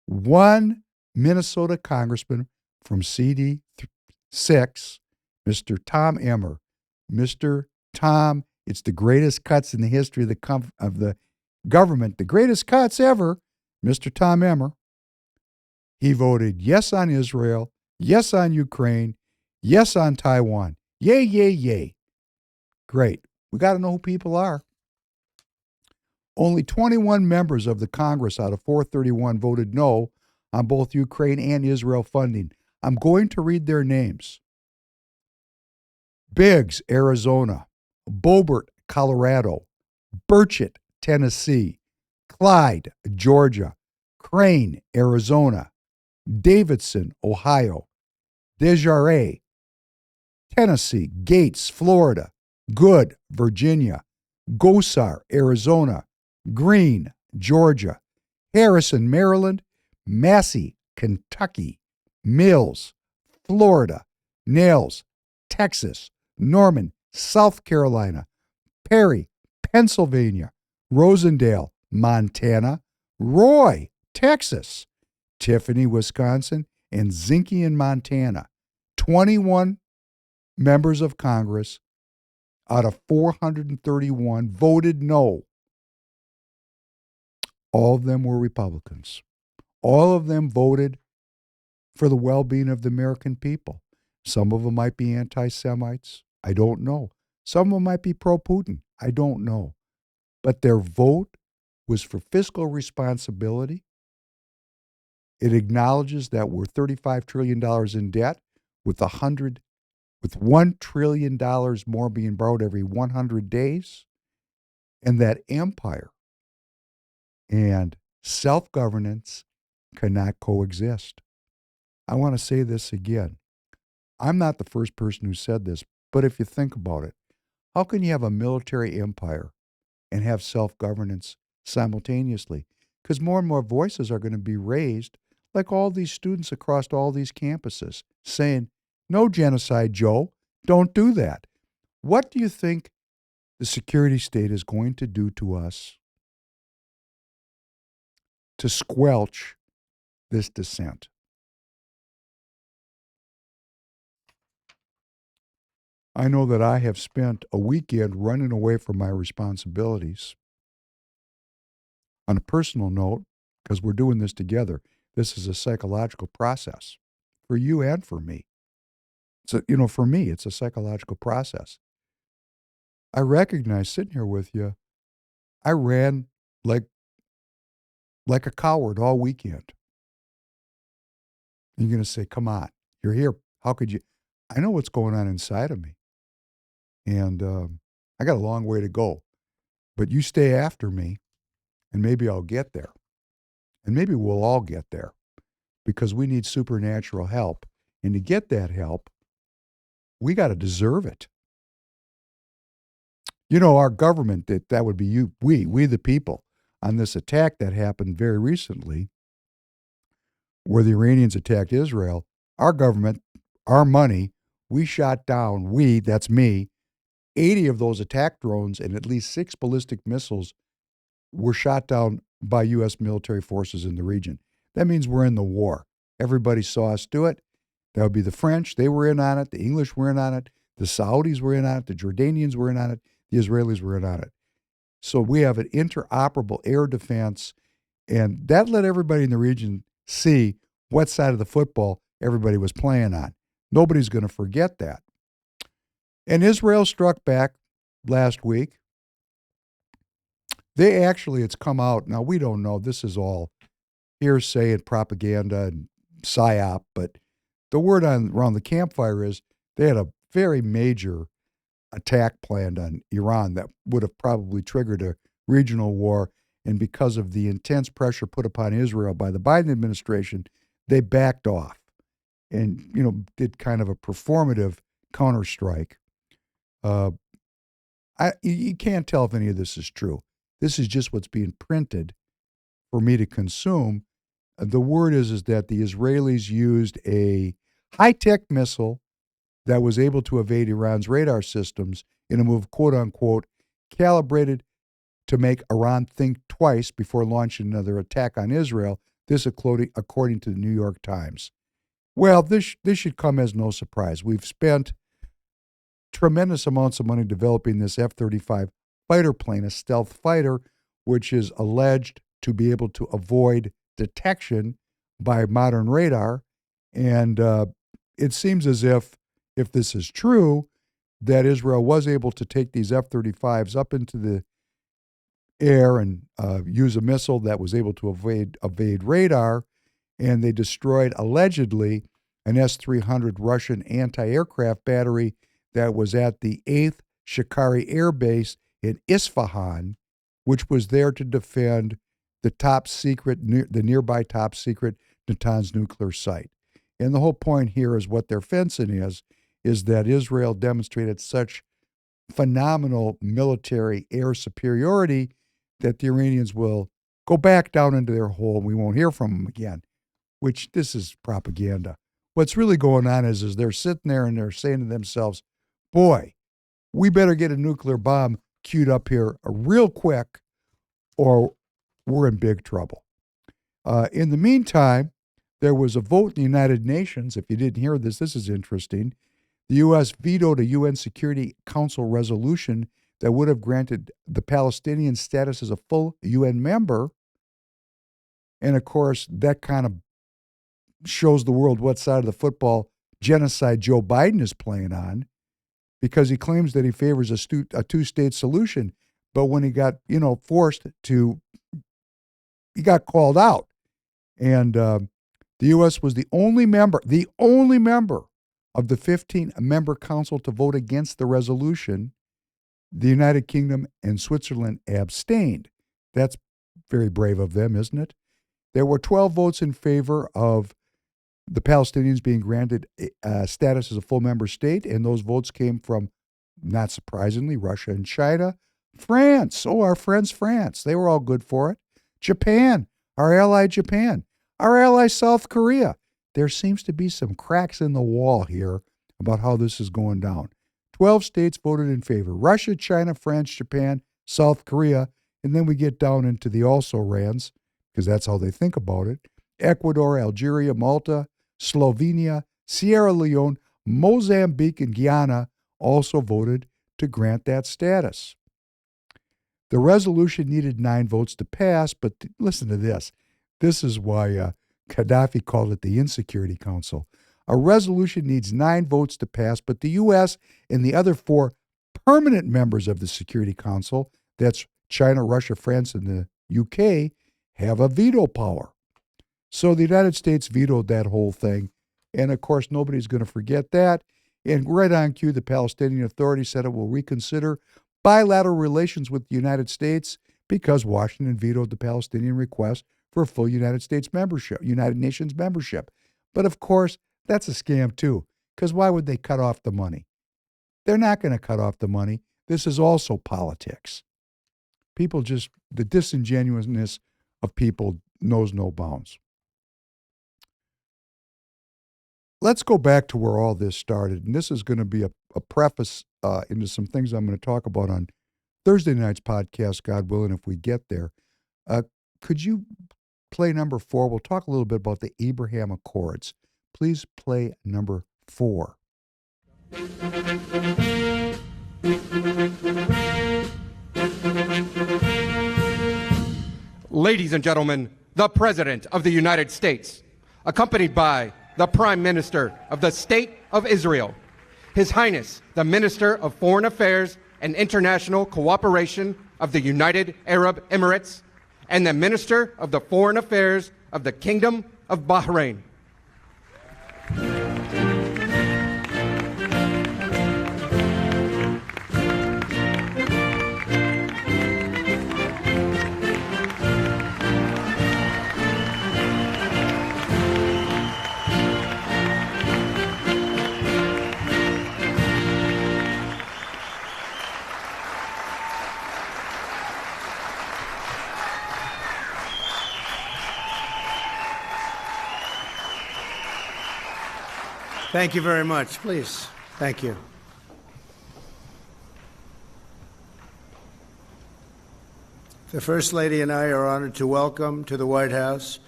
one Minnesota Congressman from CD6, Mr. Tom Emmer. Mr. Tom, it's the greatest cuts in the history of the government, the greatest cuts ever. Mr. Tom Emmer. He voted yes on Israel, yes on Ukraine, yes on Taiwan. Yay, yay, yay. Great. We got to know who people are. Only 21 members of the Congress out of 431 voted no on both Ukraine and Israel funding. I'm going to read their names. Biggs, Arizona. Boebert, Colorado. Burchett, Tennessee. Clyde, Georgia. Crane, Arizona. Davidson, Ohio. Desjardins, Tennessee. Gates, Florida. Good, Virginia. Gosar, Arizona. Green, Georgia. Harrison, Maryland. Massey, Kentucky. Mills, Florida. Nails, Texas. Norman, South Carolina. Perry, Pennsylvania. Rosendale, Montana. Roy, Texas. Tiffany, Wisconsin. And Zinke in Montana. 21 members of Congress out of 431 voted no. All of them were Republicans. All of them voted for the well-being of the American people. Some of them might be anti-Semites. I don't know. Some of them might be pro-Putin. I don't know. But their vote was for fiscal responsibility. It acknowledges that we're $35 trillion in debt with $1 trillion more being borrowed every 100 days, and that empire and self-governance cannot coexist. I want to say this again. I'm not the first person who said this, but if you think about it, how can you have a military empire and have self-governance simultaneously? Because more and more voices are going to be raised, like all these students across all these campuses, saying, no genocide, Joe, don't do that. What do you think the security state is going to do to us to squelch this dissent? I know that I have spent a weekend running away from my responsibilities. On a personal note, because we're doing this together, this is a psychological process for you and for me. So, for me, it's a psychological process. I recognize sitting here with you, I ran like a coward all weekend. You're going to say, come on, you're here. How could you? I know what's going on inside of me. And I got a long way to go. But you stay after me, and maybe I'll get there. And maybe we'll all get there, because we need supernatural help. And to get that help, we got to deserve it. Our government, that would be you, we the people, on this attack that happened very recently, where the Iranians attacked Israel, our government, our money, we shot down, that's me, 80 of those attack drones and at least 6 ballistic missiles were shot down by U.S. military forces in the region. That means we're in the war. Everybody saw us do it. That would be the French. They were in on it. The English were in on it. The Saudis were in on it. The Jordanians were in on it. The Israelis were in on it. So we have an interoperable air defense, and that let everybody in the region see what side of the football everybody was playing on. Nobody's going to forget that. And Israel struck back last week. It's come out, now we don't know, this is all hearsay and propaganda and psyop, but the word around the campfire is they had a very major attack planned on Iran that would have probably triggered a regional war, and because of the intense pressure put upon Israel by the Biden administration, they backed off and, did kind of a performative counterstrike. You can't tell if any of this is true. This is just what's being printed for me to consume. The word is that the Israelis used a high-tech missile that was able to evade Iran's radar systems in a move, quote unquote, calibrated to make Iran think twice before launching another attack on Israel. This according to the New York Times. Well, this should come as no surprise. We've spent tremendous amounts of money developing this F-35 fighter plane, a stealth fighter, which is alleged to be able to avoid detection by modern radar. And it seems as if this is true, that Israel was able to take these F-35s up into the air and use a missile that was able to evade radar, and they destroyed, allegedly, an S-300 Russian anti-aircraft battery that was at the 8th Shikari Air Base in Isfahan, which was there to defend the nearby top secret Natanz nuclear site. And the whole point here is what their fencing is that Israel demonstrated such phenomenal military air superiority that the Iranians will go back down into their hole and we won't hear from them again, which this is propaganda. What's really going on is they're sitting there and they're saying to themselves, boy, we better get a nuclear bomb queued up here real quick or we're in big trouble. In the meantime, there was a vote in the United Nations. If you didn't hear this, this is interesting. The U.S. vetoed a UN Security Council resolution that would have granted the Palestinian status as a full UN member. And of course, that kind of shows the world what side of the football genocide Joe Biden is playing on, because he claims that he favors a two-state solution. But when he got, forced to, he got called out. And the U.S. was the only member of the 15-member council to vote against the resolution. The United Kingdom and Switzerland abstained. That's very brave of them, isn't it? There were 12 votes in favor of the Palestinians being granted status as a full member state, and those votes came from, not surprisingly, Russia and China. France, our friends France, they were all good for it. Japan, our ally Japan. Our ally South Korea. There seems to be some cracks in the wall here about how this is going down. 12 states voted in favor. Russia, China, France, Japan, South Korea, and then we get down into the also-rans, because that's how they think about it. Ecuador, Algeria, Malta, Slovenia, Sierra Leone, Mozambique, and Guyana also voted to grant that status. The resolution needed 9 votes to pass, but listen to this. This is why Gaddafi called it the Insecurity Council. A resolution needs 9 votes to pass, but the U.S. and the other 4 permanent members of the Security Council, that's China, Russia, France, and the UK, have a veto power. So the United States vetoed that whole thing. And of course, nobody's going to forget that. And right on cue, the Palestinian Authority said it will reconsider bilateral relations with the United States because Washington vetoed the Palestinian request for full United Nations membership. But of course, that's a scam too, because why would they cut off the money? They're not going to cut off the money. This is also politics. The disingenuousness of people knows no bounds. Let's go back to where all this started, and this is going to be a preface into some things I'm going to talk about on Thursday night's podcast, God willing, if we get there. Could you play number 4? We'll talk a little bit about the Abraham Accords. Please play number 4. Ladies and gentlemen, the President of the United States, accompanied by the Prime Minister of the State of Israel, His Highness, the Minister of Foreign Affairs and International Cooperation of the United Arab Emirates, and the Minister of the Foreign Affairs of the Kingdom of Bahrain. Thank you very much. Please. Thank you. The First Lady and I are honored to welcome to the White House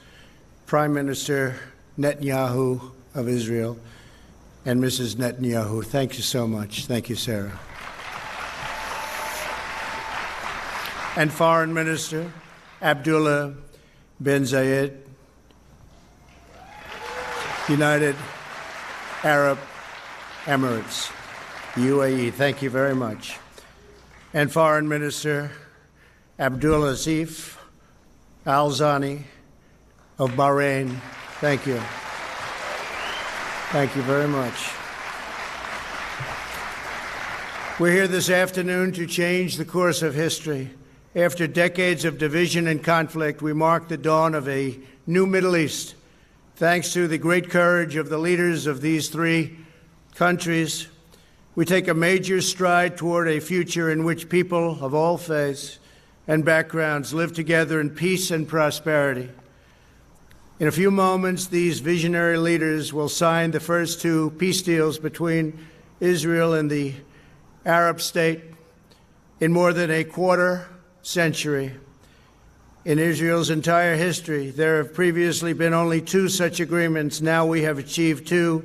Prime Minister Netanyahu of Israel, and Mrs. Netanyahu. Thank you so much. Thank you, Sarah. And Foreign Minister Abdullah bin Zayed, United Arab Emirates, UAE. Thank you very much. And Foreign Minister Abdulaziz Al Zani of Bahrain. Thank you. Thank you very much. We're here this afternoon to change the course of history. After decades of division and conflict, we mark the dawn of a new Middle East. Thanks to the great courage of the leaders of these three countries, we take a major stride toward a future in which people of all faiths and backgrounds live together in peace and prosperity. In a few moments, these visionary leaders will sign the first two peace deals between Israel and the Arab state in more than a quarter century. In Israel's entire history, there have previously been only two such agreements. Now we have achieved two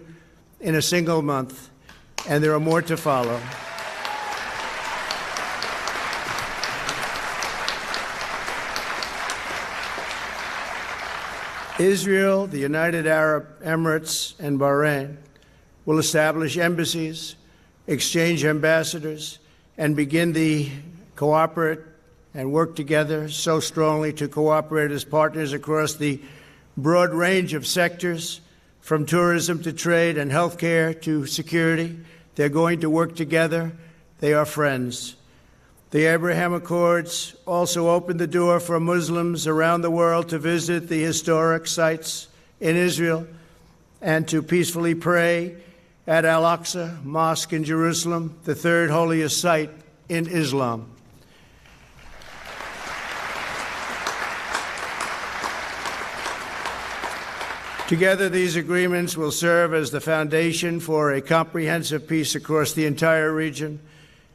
in a single month, and there are more to follow. Israel, the United Arab Emirates, and Bahrain will establish embassies, exchange ambassadors, and begin the cooperate and work together so strongly to cooperate as partners across the broad range of sectors, from tourism to trade and healthcare to security. They're going to work together. They are friends. The Abraham Accords also opened the door for Muslims around the world to visit the historic sites in Israel and to peacefully pray at Al-Aqsa Mosque in Jerusalem, the third holiest site in Islam. Together, these agreements will serve as the foundation for a comprehensive peace across the entire region,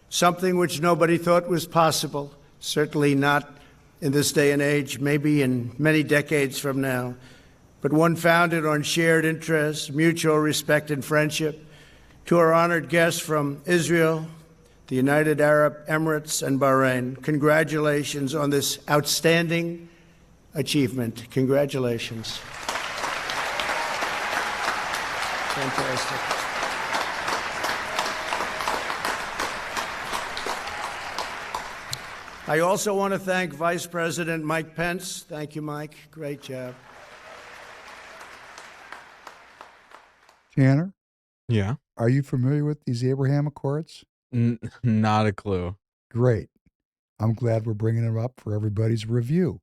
something which nobody thought was possible, certainly not in this day and age, maybe in many decades from now, but one founded on shared interests, mutual respect, and friendship. To our honored guests from Israel, the United Arab Emirates, and Bahrain, congratulations on this outstanding achievement. Congratulations. Fantastic. I also want to thank Vice President Mike Pence. Thank you, Mike. Great job. Tanner, Yeah. are you familiar with these Abraham Accords? Not a clue. Great. I'm glad we're bringing them up for everybody's review.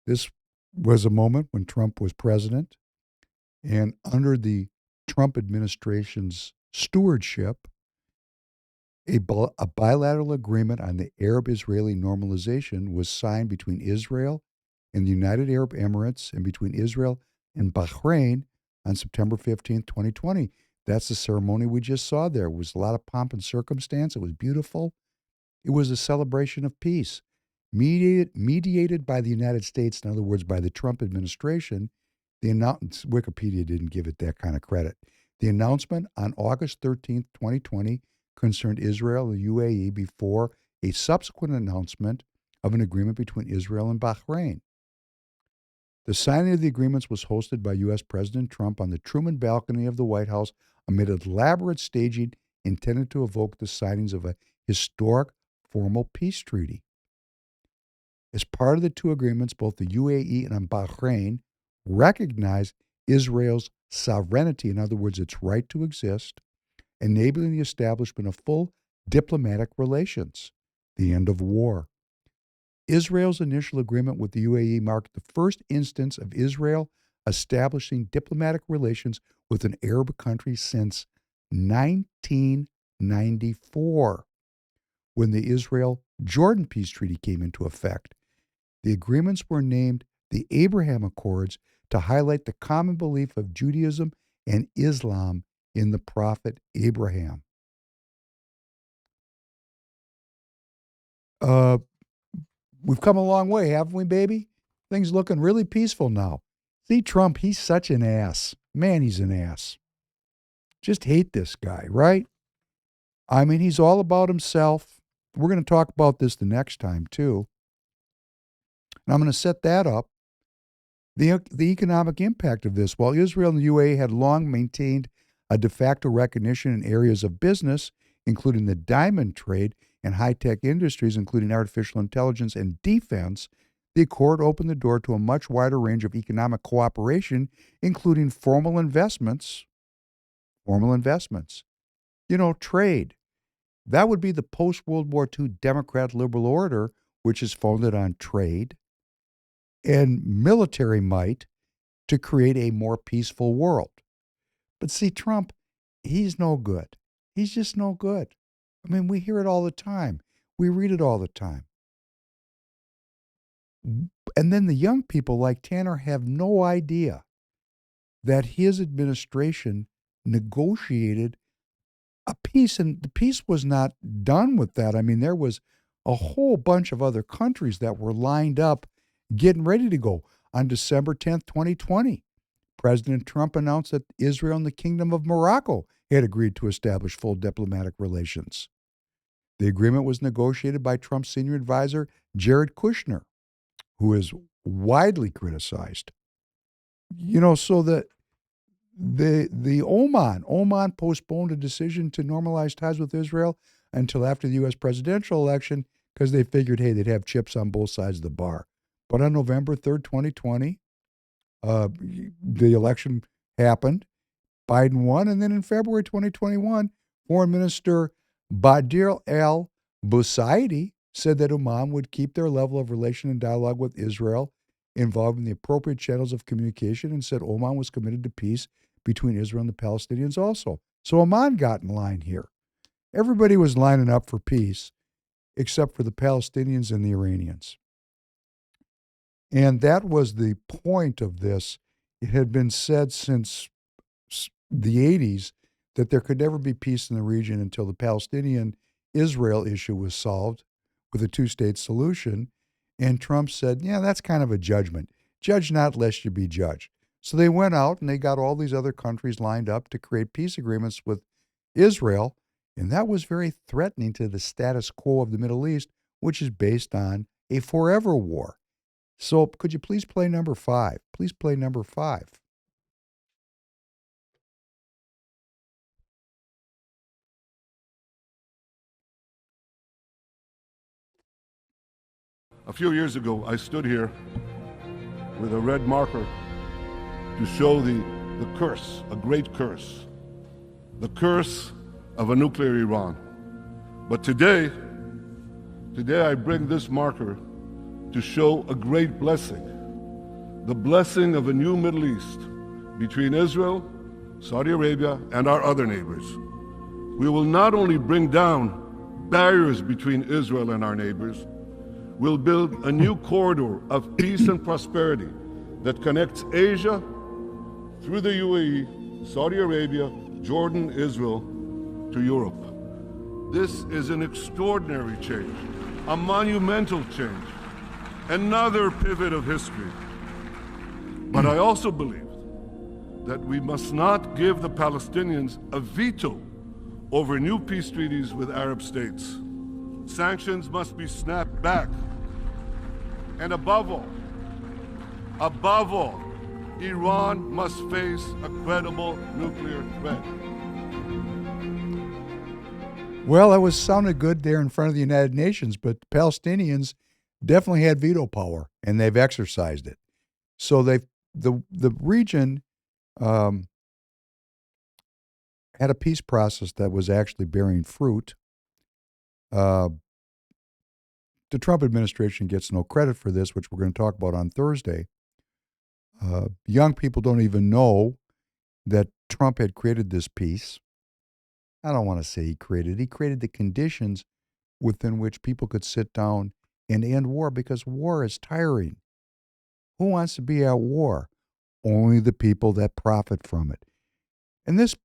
This was a moment when Trump was president, and under the Trump administration's stewardship, a bilateral agreement on the Arab-Israeli normalization was signed between Israel and the United Arab Emirates and between Israel and Bahrain on September 15th, 2020. That's the ceremony we just saw there. It was a lot of pomp and circumstance. It was beautiful. It was a celebration of peace, mediated by the United States, in other words, by the Trump administration. Wikipedia didn't give it that kind of credit. The announcement on August 13th, 2020, concerned Israel and the UAE before a subsequent announcement of an agreement between Israel and Bahrain. The signing of the agreements was hosted by U.S. President Trump on the Truman balcony of the White House amid elaborate staging intended to evoke the signings of a historic formal peace treaty. As part of the two agreements, both the UAE and Bahrain recognize Israel's sovereignty, in other words, its right to exist, enabling the establishment of full diplomatic relations, the end of war. Israel's initial agreement with the UAE marked the first instance of Israel establishing diplomatic relations with an Arab country since 1994, when the Israel-Jordan peace treaty came into effect. The agreements were named the Abraham Accords to highlight the common belief of Judaism and Islam in the prophet Abraham. We've come a long way, haven't we, baby? Things looking really peaceful now. See, Trump, he's such an ass. Man, he's an ass. Just hate this guy, right? I mean, he's all about himself. We're going to talk about this the next time, too. And I'm going to set that up. The economic impact of this. While Israel and the UAE had long maintained a de facto recognition in areas of business, including the diamond trade and high-tech industries, including artificial intelligence and defense, the accord opened the door to a much wider range of economic cooperation, including formal investments. You know, trade. That would be the post-World War II Democrat liberal order, which is founded on trade and military might to create a more peaceful world. But see, Trump, he's no good. He's just no good. I mean, we hear it all the time. We read it all the time. And then the young people like Tanner have no idea that his administration negotiated a peace, and the peace was not done with that. I mean, there was a whole bunch of other countries that were lined up getting ready to go. On December 10th, 2020, President Trump announced that Israel and the Kingdom of Morocco had agreed to establish full diplomatic relations. The agreement was negotiated by Trump's senior advisor, Jared Kushner, who is widely criticized. You know, so that the Oman postponed a decision to normalize ties with Israel until after the U.S. presidential election because they figured, hey, they'd have chips on both sides of the bar. But on November 3rd, 2020, the election happened. Biden won. And then in February 2021, Foreign Minister Badr al-Busaidi said that Oman would keep their level of relation and dialogue with Israel involved in the appropriate channels of communication, and said Oman was committed to peace between Israel and the Palestinians also. So Oman got in line here. Everybody was lining up for peace except for the Palestinians and the Iranians. And that was the point of this. It had been said since the 80s that there could never be peace in the region until the Palestinian-Israel issue was solved with a two-state solution. And Trump said, yeah, that's kind of a judgment. Judge not lest you be judged. So they went out and they got all these other countries lined up to create peace agreements with Israel. And that was very threatening to the status quo of the Middle East, which is based on a forever war. So could you please play number 5? Please play number 5. A few years ago, I stood here with a red marker to show the curse, a great curse, the curse of a nuclear Iran. But today I bring this marker to show a great blessing, the blessing of a new Middle East between Israel, Saudi Arabia, and our other neighbors. We will not only bring down barriers between Israel and our neighbors, we'll build a new corridor of peace and prosperity that connects Asia through the UAE, Saudi Arabia, Jordan, Israel, to Europe. This is an extraordinary change, a monumental change, another pivot of history. But I also believe that we must not give the Palestinians a veto over new peace treaties with Arab states. Sanctions must be snapped back. And above all, Iran must face a credible nuclear threat. Well, that was sounded good there in front of the United Nations, but the Palestinians definitely had veto power, and they've exercised it. So the region had a peace process that was actually bearing fruit. The Trump administration gets no credit for this, which we're going to talk about on Thursday. Young people don't even know that Trump had created this peace. I don't want to say he created the conditions within which people could sit down and end war, because war is tiring. Who wants to be at war? Only the people that profit from it. And this,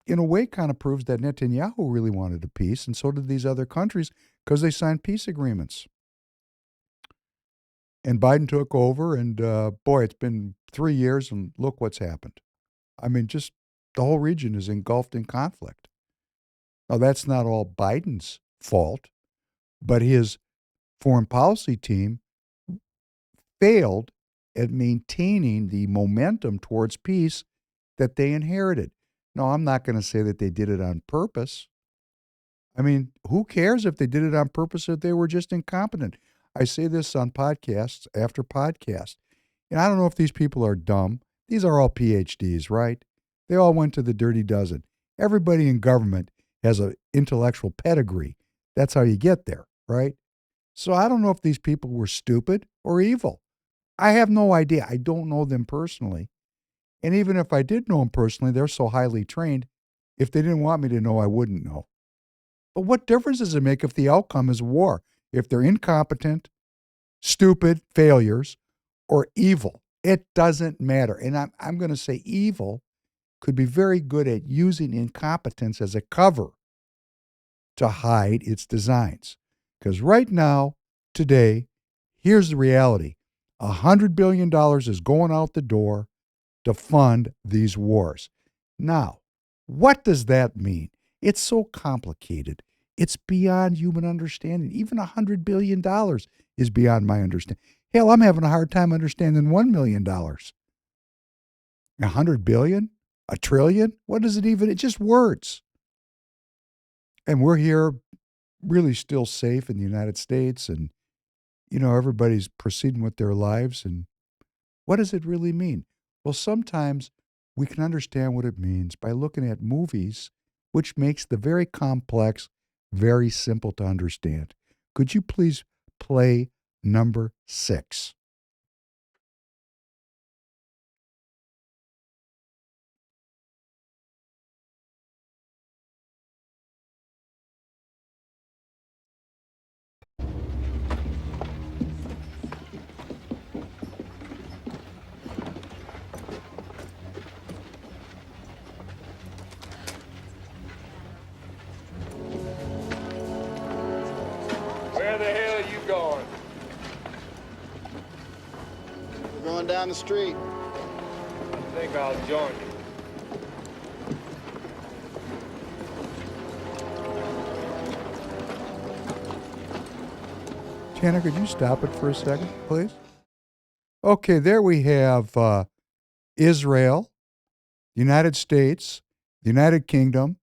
in a way, kind of proves that Netanyahu really wanted a peace, and so did these other countries, because they signed peace agreements. And Biden took over, and boy, it's been 3 years, and look what's happened. I mean, just the whole region is engulfed in conflict. Now, that's not all Biden's fault, but his foreign policy team failed at maintaining the momentum towards peace that they inherited. No, I'm not going to say that they did it on purpose. I mean, who cares if they did it on purpose or if they were just incompetent? I say this on podcasts after podcast. And I don't know if these people are dumb. These are all PhDs, right? They all went to the Dirty Dozen. Everybody in government has an intellectual pedigree. That's how you get there, right? So I don't know if these people were stupid or evil. I have no idea. I don't know them personally. And even if I did know them personally, they're so highly trained. If they didn't want me to know, I wouldn't know. But what difference does it make if the outcome is war? If they're incompetent, stupid, failures, or evil, it doesn't matter. And I'm going to say evil could be very good at using incompetence as a cover to hide its designs. Because right now, today, here's the reality. $100 billion is going out the door to fund these wars. Now, what does that mean? It's so complicated. It's beyond human understanding. Even $100 billion is beyond my understanding. Hell, I'm having a hard time understanding $1 million. $100 billion? $1 trillion? What is it even? It's just words. And we're here really still safe in the United States, and, you know, everybody's proceeding with their lives. And what does it really mean? Well, sometimes we can understand what it means by looking at movies, which makes the very complex very simple to understand. Could you please play number 6? Where the hell are you going? We're going down the street. I think I'll join you. Tanner, could you stop it for a second, please? Okay, there we have Israel, the United States, the United Kingdom,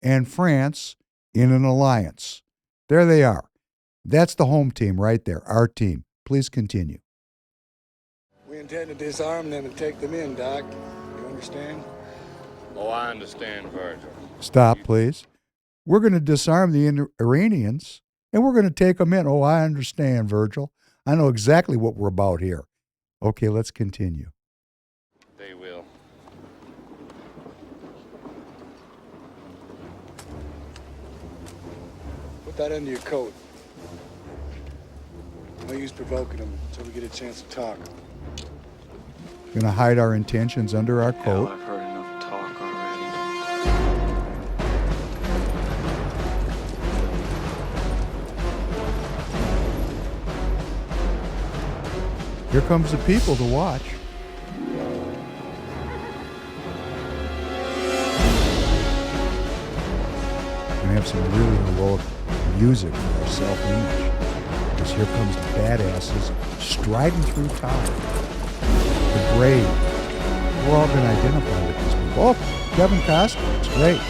and France in an alliance. There they are. That's the home team right there, our team. Please continue. We intend to disarm them and take them in, Doc. You understand? Oh, I understand, Virgil. Stop, please. We're going to disarm the Iranians, and we're going to take them in. Oh, I understand, Virgil. I know exactly what we're about here. Okay, let's continue. They will. Put that under your coat. No use provoking them until we get a chance to talk. Going to hide our intentions under our coat. I've heard enough talk already. Here comes the people to watch. We're going to have some really heroic music for our self-image. Because here comes the badasses striding through town. The brave. We're all going to identify with these people. Oh, Kevin Costner. It's great.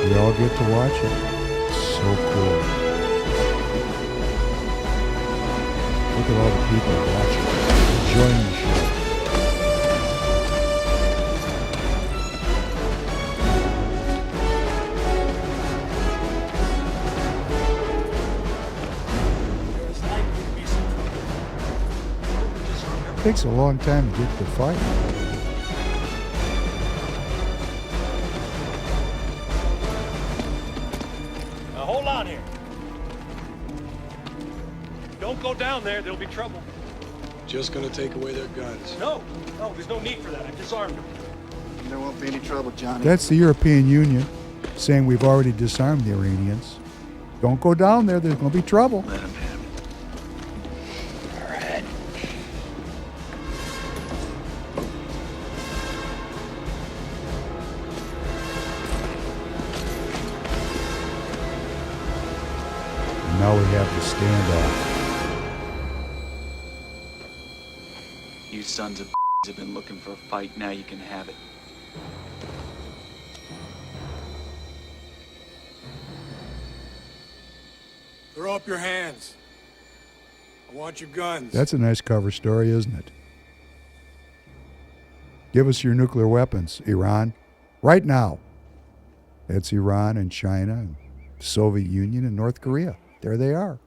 We all get to watch it. It's so cool. Look at all the people watching, enjoying the show. It takes a long time to get to the fight. Now hold on here. Don't go down there. There'll be trouble. just gonna take away their guns. No, there's no need for that. I've disarmed them. There won't be any trouble, Johnny. That's the European Union saying we've already disarmed the Iranians. Don't go down there. There's going to be trouble. Let him have it. All right. And now we have the standoff. You sons of have been looking for a fight. Now you can have it. Throw up your hands. I want your guns. That's a nice cover story, isn't it? Give us your nuclear weapons, Iran, right now. That's Iran and China and the Soviet Union and North Korea. There they are.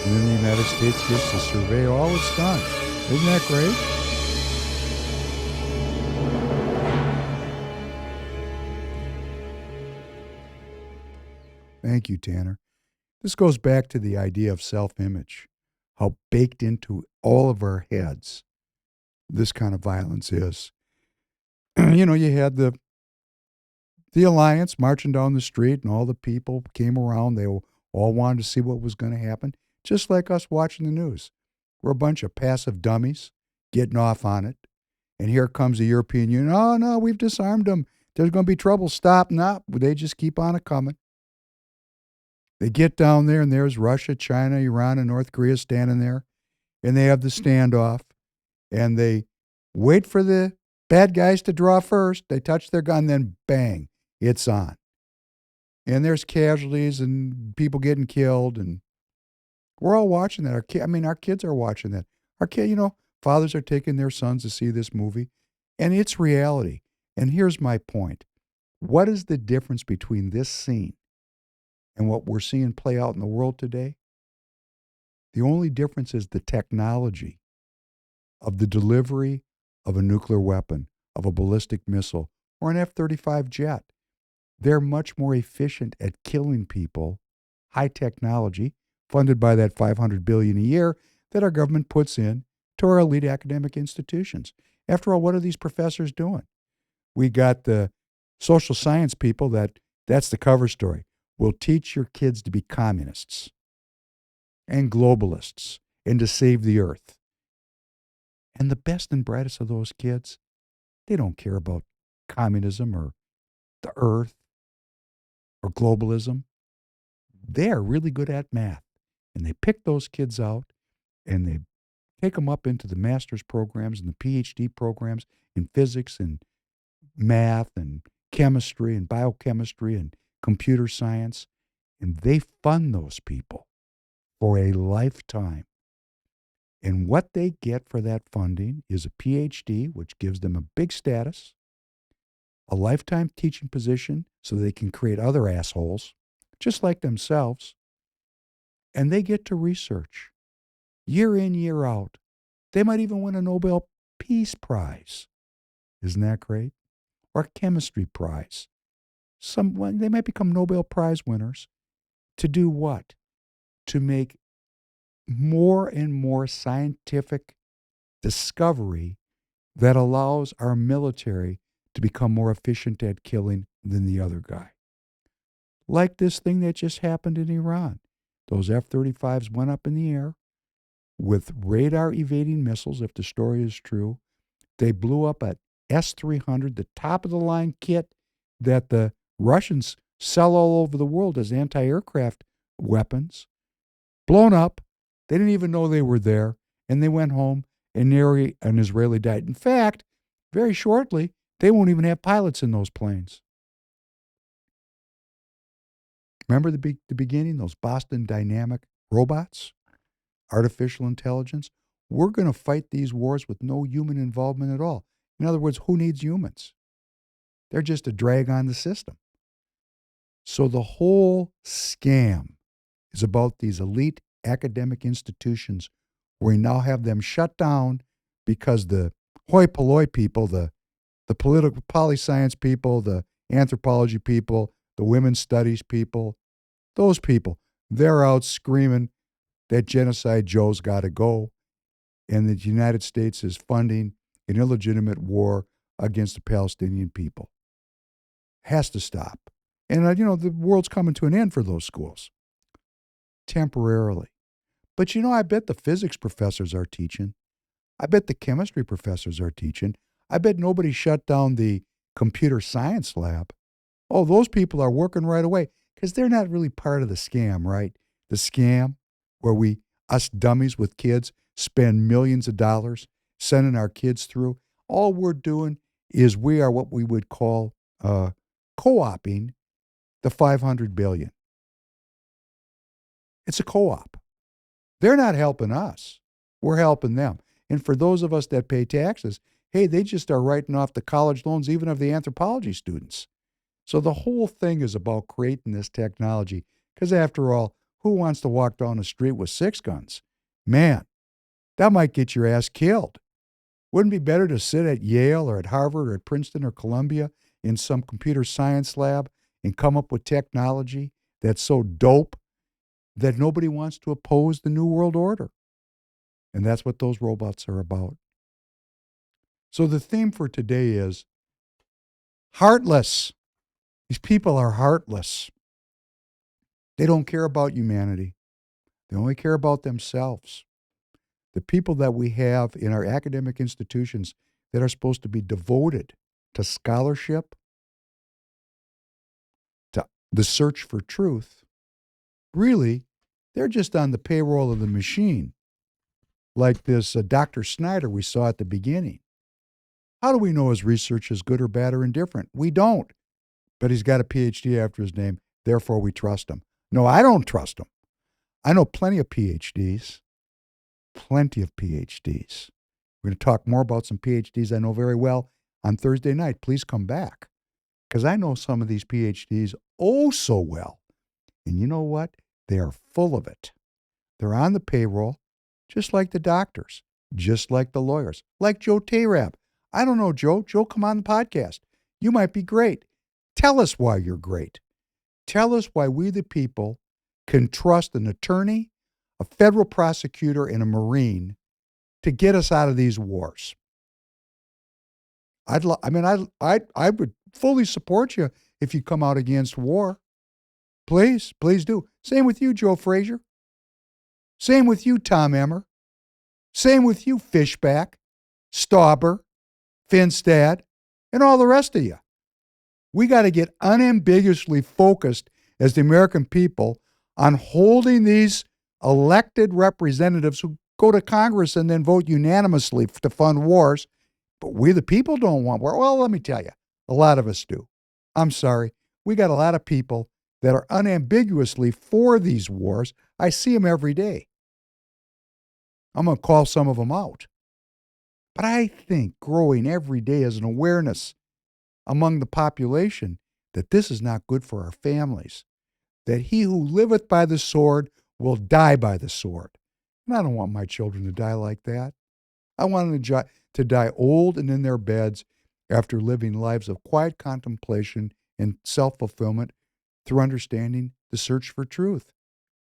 And then the United States gets to survey all it's done. Isn't that great? Thank you, Tanner. This goes back to the idea of self-image, how baked into all of our heads this kind of violence is. You know, you had the Alliance marching down the street, and all the people came around. They all wanted to see what was going to happen, just like us watching the news. We're a bunch of passive dummies getting off on it. And here comes the European Union. Oh, no, we've disarmed them. There's going to be trouble. Stop. No, they just keep on it coming. They get down there, and there's Russia, China, Iran, and North Korea standing there. And they have the standoff. And they wait for the bad guys to draw first. They touch their gun, then bang, it's on. And there's casualties and people getting killed. And we're all watching that. Our kids are watching that. Fathers are taking their sons to see this movie. And it's reality. And here's my point. What is the difference between this scene and what we're seeing play out in the world today? The only difference is the technology of the delivery of a nuclear weapon, of a ballistic missile, or an F-35 jet. They're much more efficient at killing people, high technology, funded by that $500 billion a year that our government puts in to our elite academic institutions. After all, what are these professors doing? We got the social science people that's the cover story. Will teach your kids to be communists and globalists and to save the earth. And the best and brightest of those kids, they don't care about communism or the earth or globalism. They're really good at math. And they pick those kids out and they take them up into the master's programs and the PhD programs in physics and math and chemistry and biochemistry and computer science. And they fund those people for a lifetime. And what they get for that funding is a PhD, which gives them a big status, a lifetime teaching position so they can create other assholes, just like themselves, and they get to research year in, year out. They might even win a Nobel Peace Prize. Isn't that great? Or a chemistry prize. They might become Nobel Prize winners to do what? To make more and more scientific discovery that allows our military to become more efficient at killing than the other guy. Like this thing that just happened in Iran. Those F-35s went up in the air. with radar evading missiles, if the story is true. They blew up a S-300, the top of the line kit that the Russians sell all over the world as anti-aircraft weapons. Blown up. They didn't even know they were there. And they went home and nary an Israeli died. In fact, very shortly, they won't even have pilots in those planes. Remember the beginning, those Boston Dynamic robots? Artificial intelligence? We're going to fight these wars with no human involvement at all. In other words, who needs humans? They're just a drag on the system. So the whole scam is about these elite academic institutions where we now have them shut down because the hoi polloi people, the political poli-science people, the anthropology people, the women's studies people, those people, they're out screaming that Genocide Joe's got to go and that the United States is funding an illegitimate war against the Palestinian people. Has to stop. And, the world's coming to an end for those schools. Temporarily. But, I bet the physics professors are teaching. I bet the chemistry professors are teaching. I bet nobody shut down the computer science lab. Oh, those people are working right away because they're not really part of the scam, right? The scam where us dummies with kids, spend millions of dollars sending our kids through. All we're doing is we are what we would call co-oping the $500 billion. It's a co-op. They're not helping us. We're helping them. And for those of us that pay taxes, hey, they just are writing off the college loans even of the anthropology students. So the whole thing is about creating this technology because after all, who wants to walk down the street with 6 guns? Man, that might get your ass killed. Wouldn't it be better to sit at Yale or at Harvard or at Princeton or Columbia in some computer science lab and come up with technology that's so dope that nobody wants to oppose the New World Order? And that's what those robots are about. So the theme for today is heartless. These people are heartless. They don't care about humanity. They only care about themselves. The people that we have in our academic institutions that are supposed to be devoted to scholarship, to the search for truth, really, they're just on the payroll of the machine, like this Dr. Snyder we saw at the beginning. How do we know his research is good or bad or indifferent? We don't. But he's got a PhD after his name, therefore we trust him. No, I don't trust him. I know plenty of PhDs. Plenty of PhDs. We're going to talk more about some PhDs I know very well on Thursday night. Please come back, because I know some of these PhDs oh so well. And you know what? They are full of it. They're on the payroll, just like the doctors, just like the lawyers, like Joe Tayrab. I don't know, Joe. Joe, come on the podcast. You might be great. Tell us why you're great. Tell us why we, the people, can trust an attorney, a federal prosecutor, and a Marine to get us out of these wars. I would fully support you if you come out against war. Please do. Same with you, Joe Frazier. Same with you, Tom Emmer. Same with you, Fishback, Stauber, Finstad, and all the rest of you. We got to get unambiguously focused as the American people on holding these elected representatives who go to Congress and then vote unanimously to fund wars. But we, the people, don't want war. Well, let me tell you, a lot of us do. I'm sorry. We got a lot of people that are unambiguously for these wars. I see them every day. I'm going to call some of them out. But I think growing every day is an awareness among the population that this is not good for our families, that he who liveth by the sword will die by the sword. And I don't want my children to die like that. I want them to die old and in their beds after living lives of quiet contemplation and self-fulfillment through understanding the search for truth.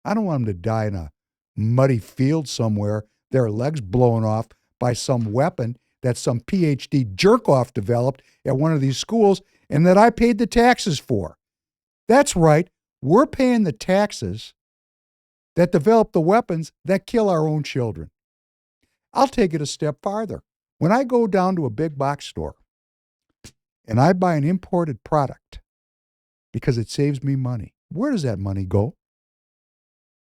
I don't want them to die in a muddy field somewhere, their legs blown off by some weapon that some PhD jerk-off developed at one of these schools and that I paid the taxes for. That's right. We're paying the taxes that develop the weapons that kill our own children. I'll take it a step farther. When I go down to a big box store and I buy an imported product because it saves me money, where does that money go?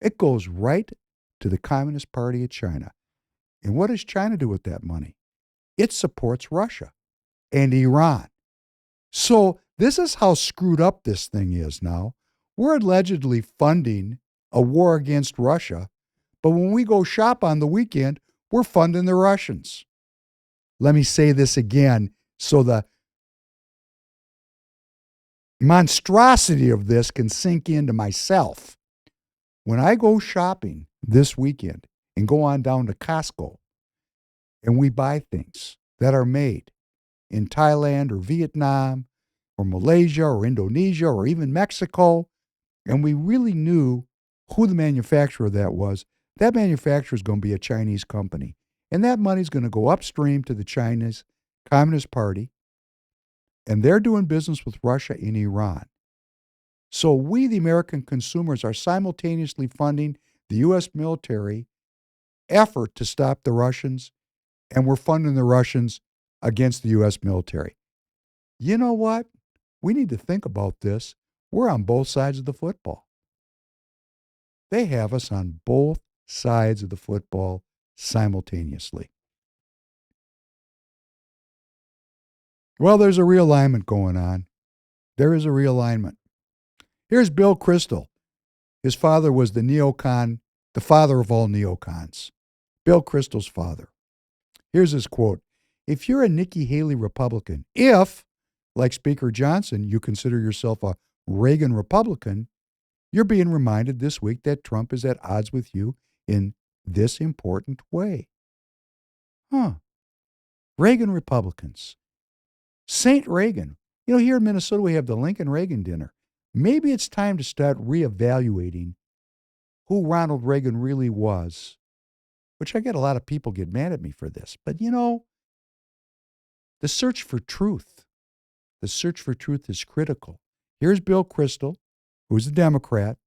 It goes right to the Communist Party of China. And what does China do with that money? It supports Russia and Iran. So this is how screwed up this thing is now. We're allegedly funding a war against Russia, but when we go shop on the weekend, we're funding the Russians. Let me say this again so the monstrosity of this can sink into myself. When I go shopping this weekend and go on down to Costco and we buy things that are made in Thailand or Vietnam or Malaysia or Indonesia or even Mexico, and we really knew who the manufacturer of that was, that manufacturer is going to be a Chinese company. And that money is going to go upstream to the Chinese Communist Party, and they're doing business with Russia and Iran. So we, the American consumers, are simultaneously funding the U.S. military effort to stop the Russians, and we're funding the Russians against the U.S. military. You know what? We need to think about this. We're on both sides of the football. They have us on both sides of the football simultaneously. Well, there's a realignment going on. There is a realignment. Here's Bill Kristol. His father was the neocon, the father of all neocons. Bill Kristol's father. Here's his quote. If you're a Nikki Haley Republican, if, like Speaker Johnson, you consider yourself a Reagan Republican, you're being reminded this week that Trump is at odds with you in this important way. Reagan Republicans. St. Reagan. You know, here in Minnesota, we have the Lincoln-Reagan dinner. Maybe it's time to start reevaluating who Ronald Reagan really was, which I get a lot of people get mad at me for this. But, you know, the search for truth is critical. Here's Bill Kristol, who's a Democrat,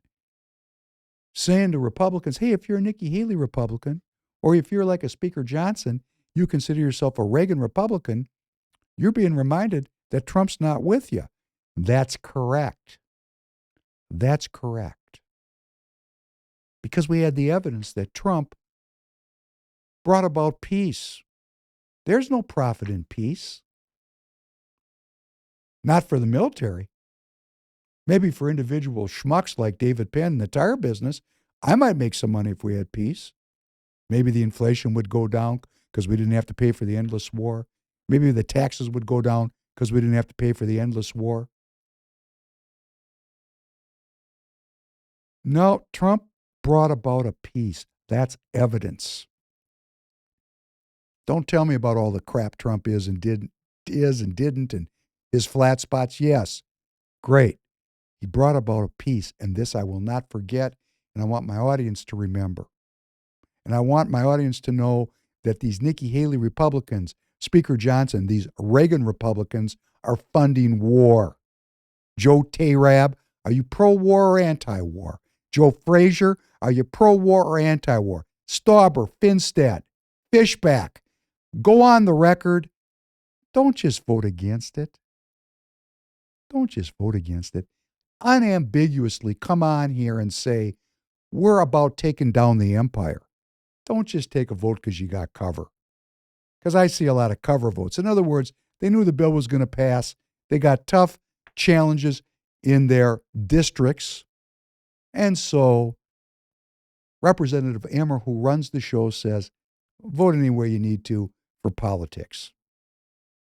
saying to Republicans, hey, if you're a Nikki Haley Republican, or if you're like a Speaker Johnson, you consider yourself a Reagan Republican, you're being reminded that Trump's not with you. That's correct. That's correct. Because we had the evidence that Trump brought about peace. There's no profit in peace. Not for the military. Maybe for individual schmucks like David Penn in the tire business, I might make some money if we had peace. Maybe the inflation would go down because we didn't have to pay for the endless war. Maybe the taxes would go down because we didn't have to pay for the endless war. No, Trump brought about a peace. That's evidence. Don't tell me about all the crap Trump is and didn't, and his flat spots. Yes, great. He brought about a peace, and this I will not forget, and I want my audience to remember. And I want my audience to know that these Nikki Haley Republicans, Speaker Johnson, these Reagan Republicans are funding war. Joe Tarab, are you pro-war or anti-war? Joe Frazier, are you pro-war or anti-war? Stauber, Finstad, Fishback, go on the record. Don't just vote against it. Don't just vote against it. Unambiguously come on here and say, we're about taking down the empire. Don't just take a vote because you got cover. Because I see a lot of cover votes. In other words, they knew the bill was going to pass. They got tough challenges in their districts. And so Representative Emmer, who runs the show, says, vote any way you need to for politics.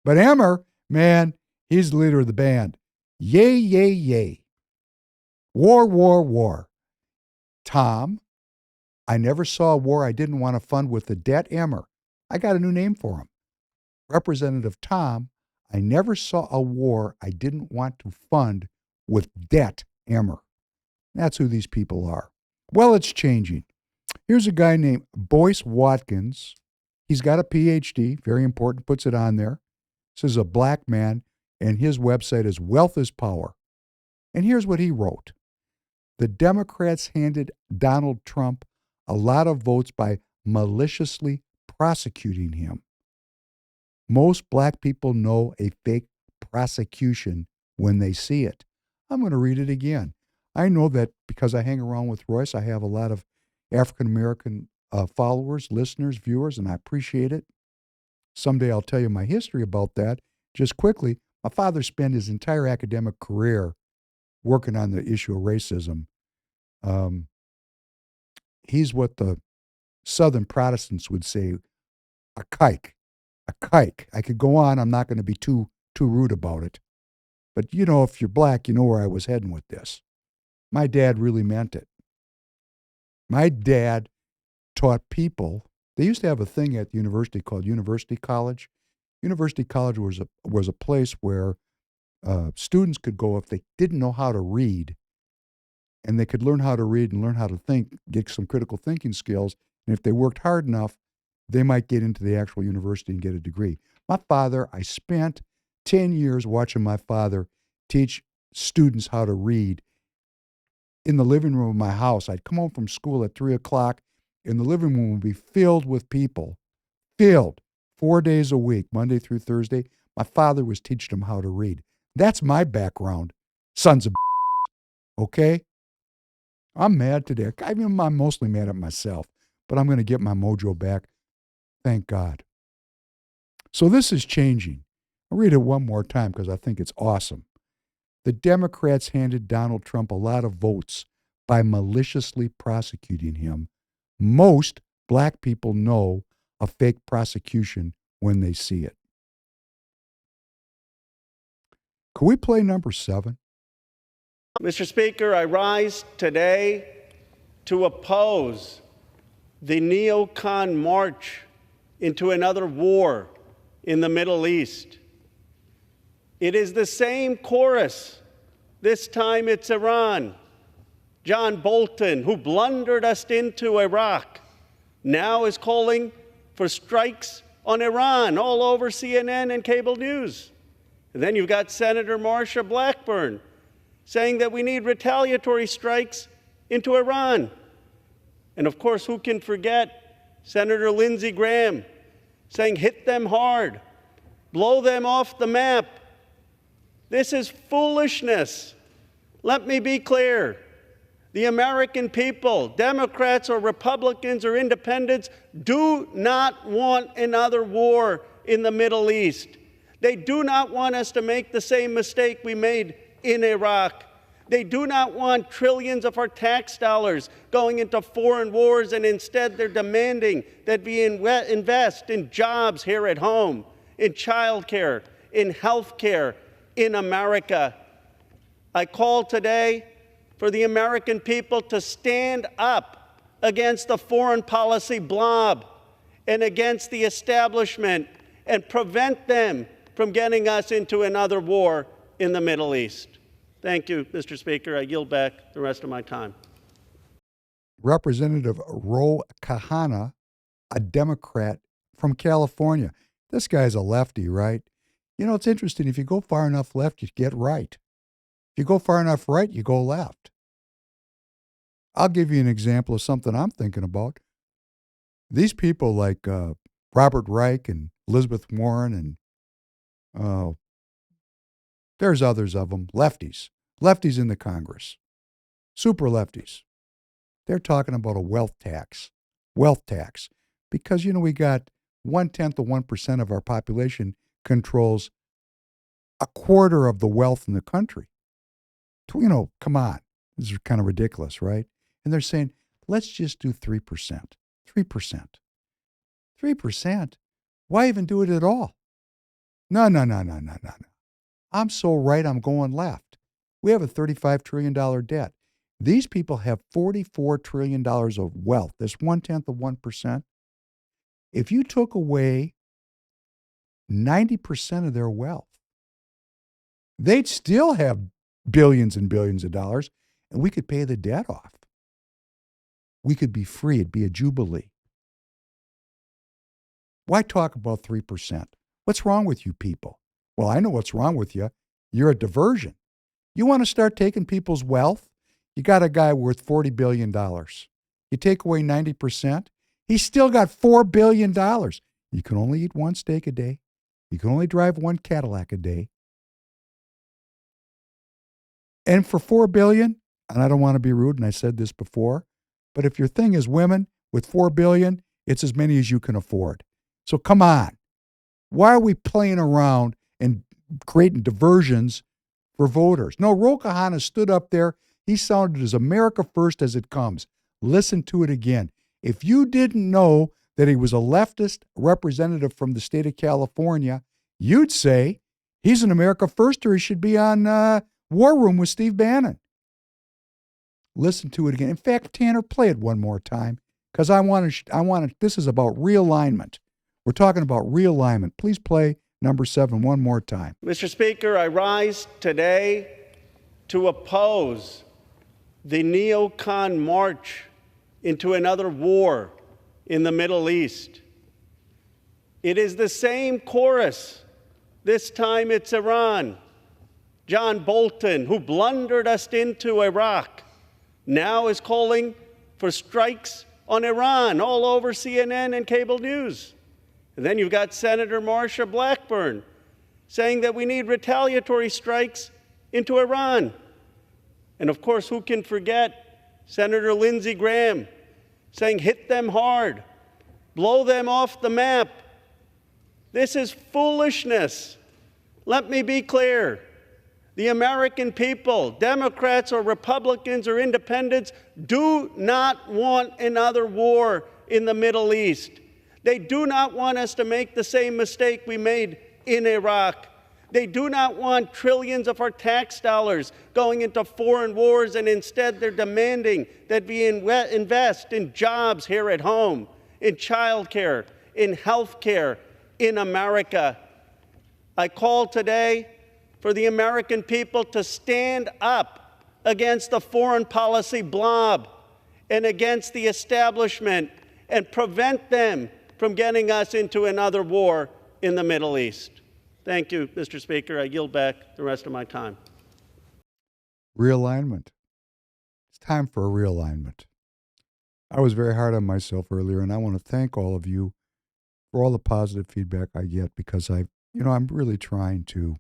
But Emmer, man, he's the leader of the band. Yay, yay, yay. War, war, war. Tom, I never saw a war I didn't want to fund with the debt. Emmer, I got a new name for him. Representative Tom, I never saw a war I didn't want to fund with debt. Emmer. That's who these people are. Well, it's changing. Here's a guy named Boyce Watkins. He's got a PhD, very important, puts it on there. This is a black man, and his website is Wealth is Power. And here's what he wrote. The Democrats handed Donald Trump a lot of votes by maliciously prosecuting him. Most black people know a fake prosecution when they see it. I'm going to read it again. I know that because I hang around with Royce, I have a lot of African American followers, listeners, viewers, and I appreciate it. Someday I'll tell you my history about that. Just quickly, my father spent his entire academic career working on the issue of racism. He's what the Southern Protestants would say, a kike. A kike. I could go on. I'm not going to be too rude about it. But, you know, if you're black, you know where I was heading with this. My dad really meant it. My dad taught people. They used to have a thing at the university called University College. University College was a place where students could go if they didn't know how to read, and they could learn how to read and learn how to think, get some critical thinking skills. And if they worked hard enough, they might get into the actual university and get a degree. My father, I spent 10 years watching my father teach students how to read in the living room of my house. I'd come home from school at 3 o'clock, and the living room would be filled with people, filled 4 days a week, Monday through Thursday. My father was teaching them how to read. That's my background, sons of okay? I'm mad today. I mean, I'm mostly mad at myself, but I'm going to get my mojo back. Thank God. So this is changing. I'll read it one more time because I think it's awesome. The Democrats handed Donald Trump a lot of votes by maliciously prosecuting him. Most black people know a fake prosecution when they see it. Could we play number 7? Mr. Speaker, I rise today to oppose the neocon march into another war in the Middle East. It is the same chorus. This time it's Iran. John Bolton, who blundered us into Iraq, now is calling for strikes on Iran all over CNN and cable news. And then you've got Senator Marsha Blackburn saying that we need retaliatory strikes into Iran. And of course, who can forget Senator Lindsey Graham saying, hit them hard, blow them off the map. This is foolishness. Let me be clear. The American people, Democrats or Republicans or independents, do not want another war in the Middle East. They do not want us to make the same mistake we made in Iraq. They do not want trillions of our tax dollars going into foreign wars, and instead they're demanding that we invest in jobs here at home, in childcare, in health care, in America. I call today for the American people to stand up against the foreign policy blob and against the establishment and prevent them from getting us into another war in the Middle East. Thank you, Mr. Speaker. I yield back the rest of my time. Representative Ro Kahana, a Democrat from California. This guy's a lefty, right? You know, it's interesting. If you go far enough left, you get right. If you go far enough right, you go left. I'll give you an example of something I'm thinking about. These people like Robert Reich and Elizabeth Warren and there's others of them, lefties in the Congress, super lefties. They're talking about a wealth tax, because, you know, we got 1/10 of 1% of our population controls a quarter of the wealth in the country. You know, come on, this is kind of ridiculous, right? And they're saying, let's just do 3%, 3%. Why even do it at all? No. I'm so right, I'm going left. We have a $35 trillion debt. These people have $44 trillion of wealth. That's 1/10 of 1%. If you took away 90% of their wealth, they'd still have billions and billions of dollars, and we could pay the debt off. We could be free. It'd be a jubilee. Why talk about 3%? What's wrong with you people? Well, I know what's wrong with you. You're a diversion. You want to start taking people's wealth? You got a guy worth $40 billion. You take away 90%, he's still got $4 billion. You can only eat one steak a day. You can only drive one Cadillac a day. And for $4 billion, and I don't want to be rude, and I said this before, but if your thing is women with $4 billion, it's as many as you can afford. So come on. Why are we playing around and creating diversions for voters? No, Ro stood up there. He sounded as America first as it comes. Listen to it again. If you didn't know that he was a leftist representative from the state of California, you'd say he's an America firster. He should be on War Room with Steve Bannon. Listen to it again. In fact, Tanner, play it one more time because I want to. This is about realignment. We're talking about realignment. Please play number 7 one more time. Mr. Speaker, I rise today to oppose the neocon march into another war in the Middle East. It is the same chorus. This time it's Iran. John Bolton, who blundered us into Iraq, now is calling for strikes on Iran all over CNN and cable news. And then you've got Senator Marsha Blackburn saying that we need retaliatory strikes into Iran. And of course, who can forget Senator Lindsey Graham saying, hit them hard, blow them off the map. This is foolishness. Let me be clear. The American people, Democrats or Republicans or independents, do not want another war in the Middle East. They do not want us to make the same mistake we made in Iraq. They do not want trillions of our tax dollars going into foreign wars, and instead they're demanding that we invest in jobs here at home, in childcare, in health care, in America. I call today for the American people to stand up against the foreign policy blob and against the establishment and prevent them from getting us into another war in the Middle East. Thank you, Mr. Speaker. I yield back the rest of my time. Realignment. It's time for a realignment. I was very hard on myself earlier, and I want to thank all of you for all the positive feedback I get because I'm really trying to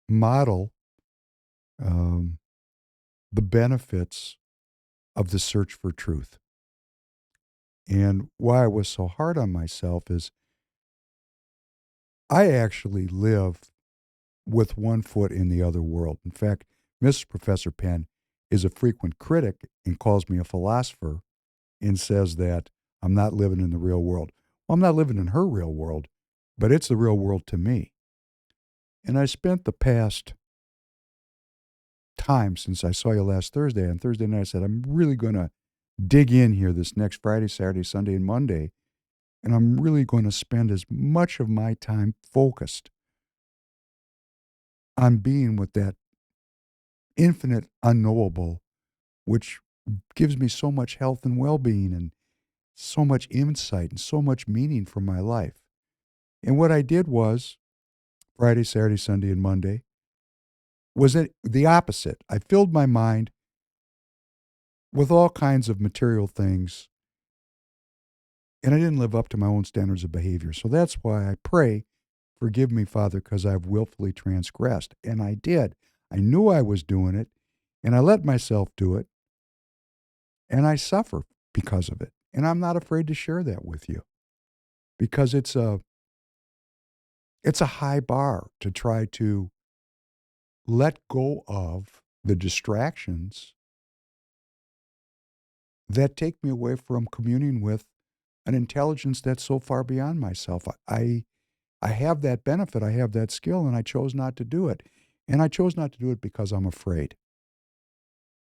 model the benefits of the search for truth. And why I was so hard on myself is I actually live with one foot in the other world. In fact, Mrs. Professor Penn is a frequent critic and calls me a philosopher and says that I'm not living in the real world. Well, I'm not living in her real world, but it's the real world to me. And I spent the past time since I saw you last Thursday. On Thursday night, I said, I'm really going to dig in here this next Friday, Saturday, Sunday, and Monday. And I'm really going to spend as much of my time focused on being with that infinite unknowable, which gives me so much health and well-being and so much insight and so much meaning for my life. And what I did was, Friday, Saturday, Sunday, and Monday, was the opposite. I filled my mind with all kinds of material things, and I didn't live up to my own standards of behavior. So that's why I pray, forgive me, Father, because I've willfully transgressed. And I did. I knew I was doing it, and I let myself do it, and I suffer because of it. And I'm not afraid to share that with you because it's a high bar to try to let go of the distractions that take me away from communing with an intelligence that's so far beyond myself. I have that benefit, I have that skill, and I chose not to do it. And I chose not to do it because I'm afraid.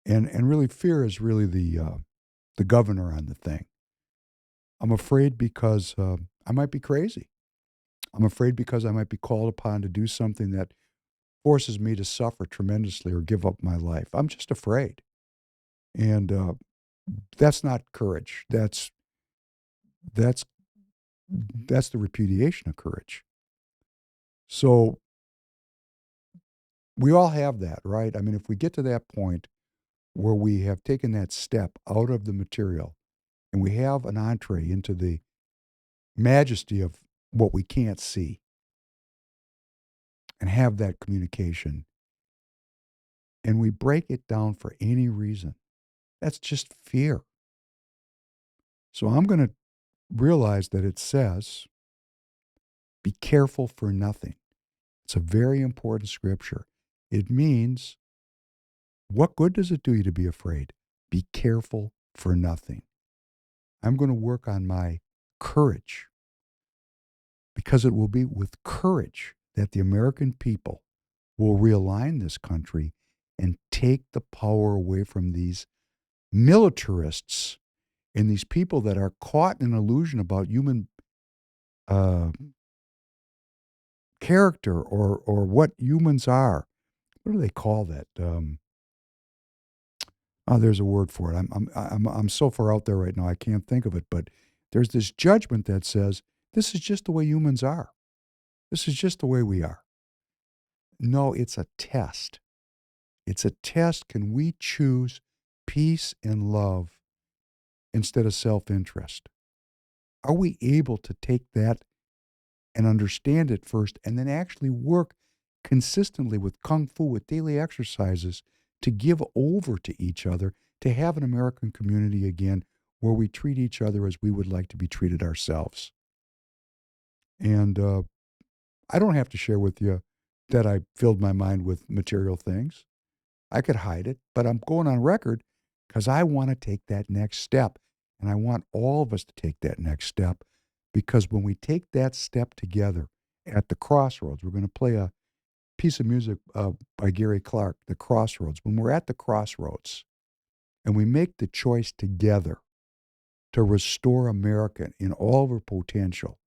And really, fear is really the governor on the thing. I'm afraid because I might be crazy. I'm afraid because I might be called upon to do something that forces me to suffer tremendously or give up my life. I'm just afraid. And that's not courage. That's the repudiation of courage. So we all have that, right? I mean, if we get to that point where we have taken that step out of the material and we have an entree into the majesty of what we can't see and have that communication, and we break it down for any reason, that's just fear. So I'm going to realize that it says, be careful for nothing. It's a very important scripture. It means, what good does it do you to be afraid? Be careful for nothing. I'm going to work on my courage, because it will be with courage that the American people will realign this country and take the power away from these militarists and these people that are caught in an illusion about human character or what humans are. What do they call that? There's a word for it. I'm so far out there right now I can't think of it. But there's this judgment that says this is just the way humans are. This is just the way we are. No, it's a test. It's a test. Can we choose peace and love instead of self-interest? Are we able to take that and understand it first and then actually work consistently with Kung Fu, with daily exercises, to give over to each other, to have an American community again where we treat each other as we would like to be treated ourselves? And I don't have to share with you that I filled my mind with material things. I could hide it, but I'm going on record because I want to take that next step. And I want all of us to take that next step, because when we take that step together at the crossroads, we're going to play a piece of music by Gary Clark, The Crossroads. When we're at the crossroads and we make the choice together to restore America in all of her potential,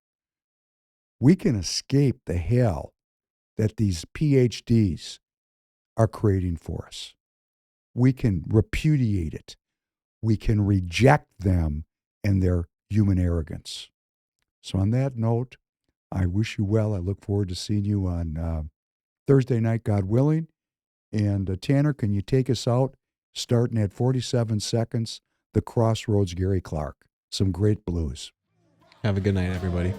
we can escape the hell that these PhDs are creating for us. We can repudiate it. We can reject them and their human arrogance. So on that note, I wish you well. I look forward to seeing you on Thursday night, God willing. And Tanner, can you take us out, starting at 47 seconds, The Crossroads, Gary Clark. Some great blues. Have a good night, everybody.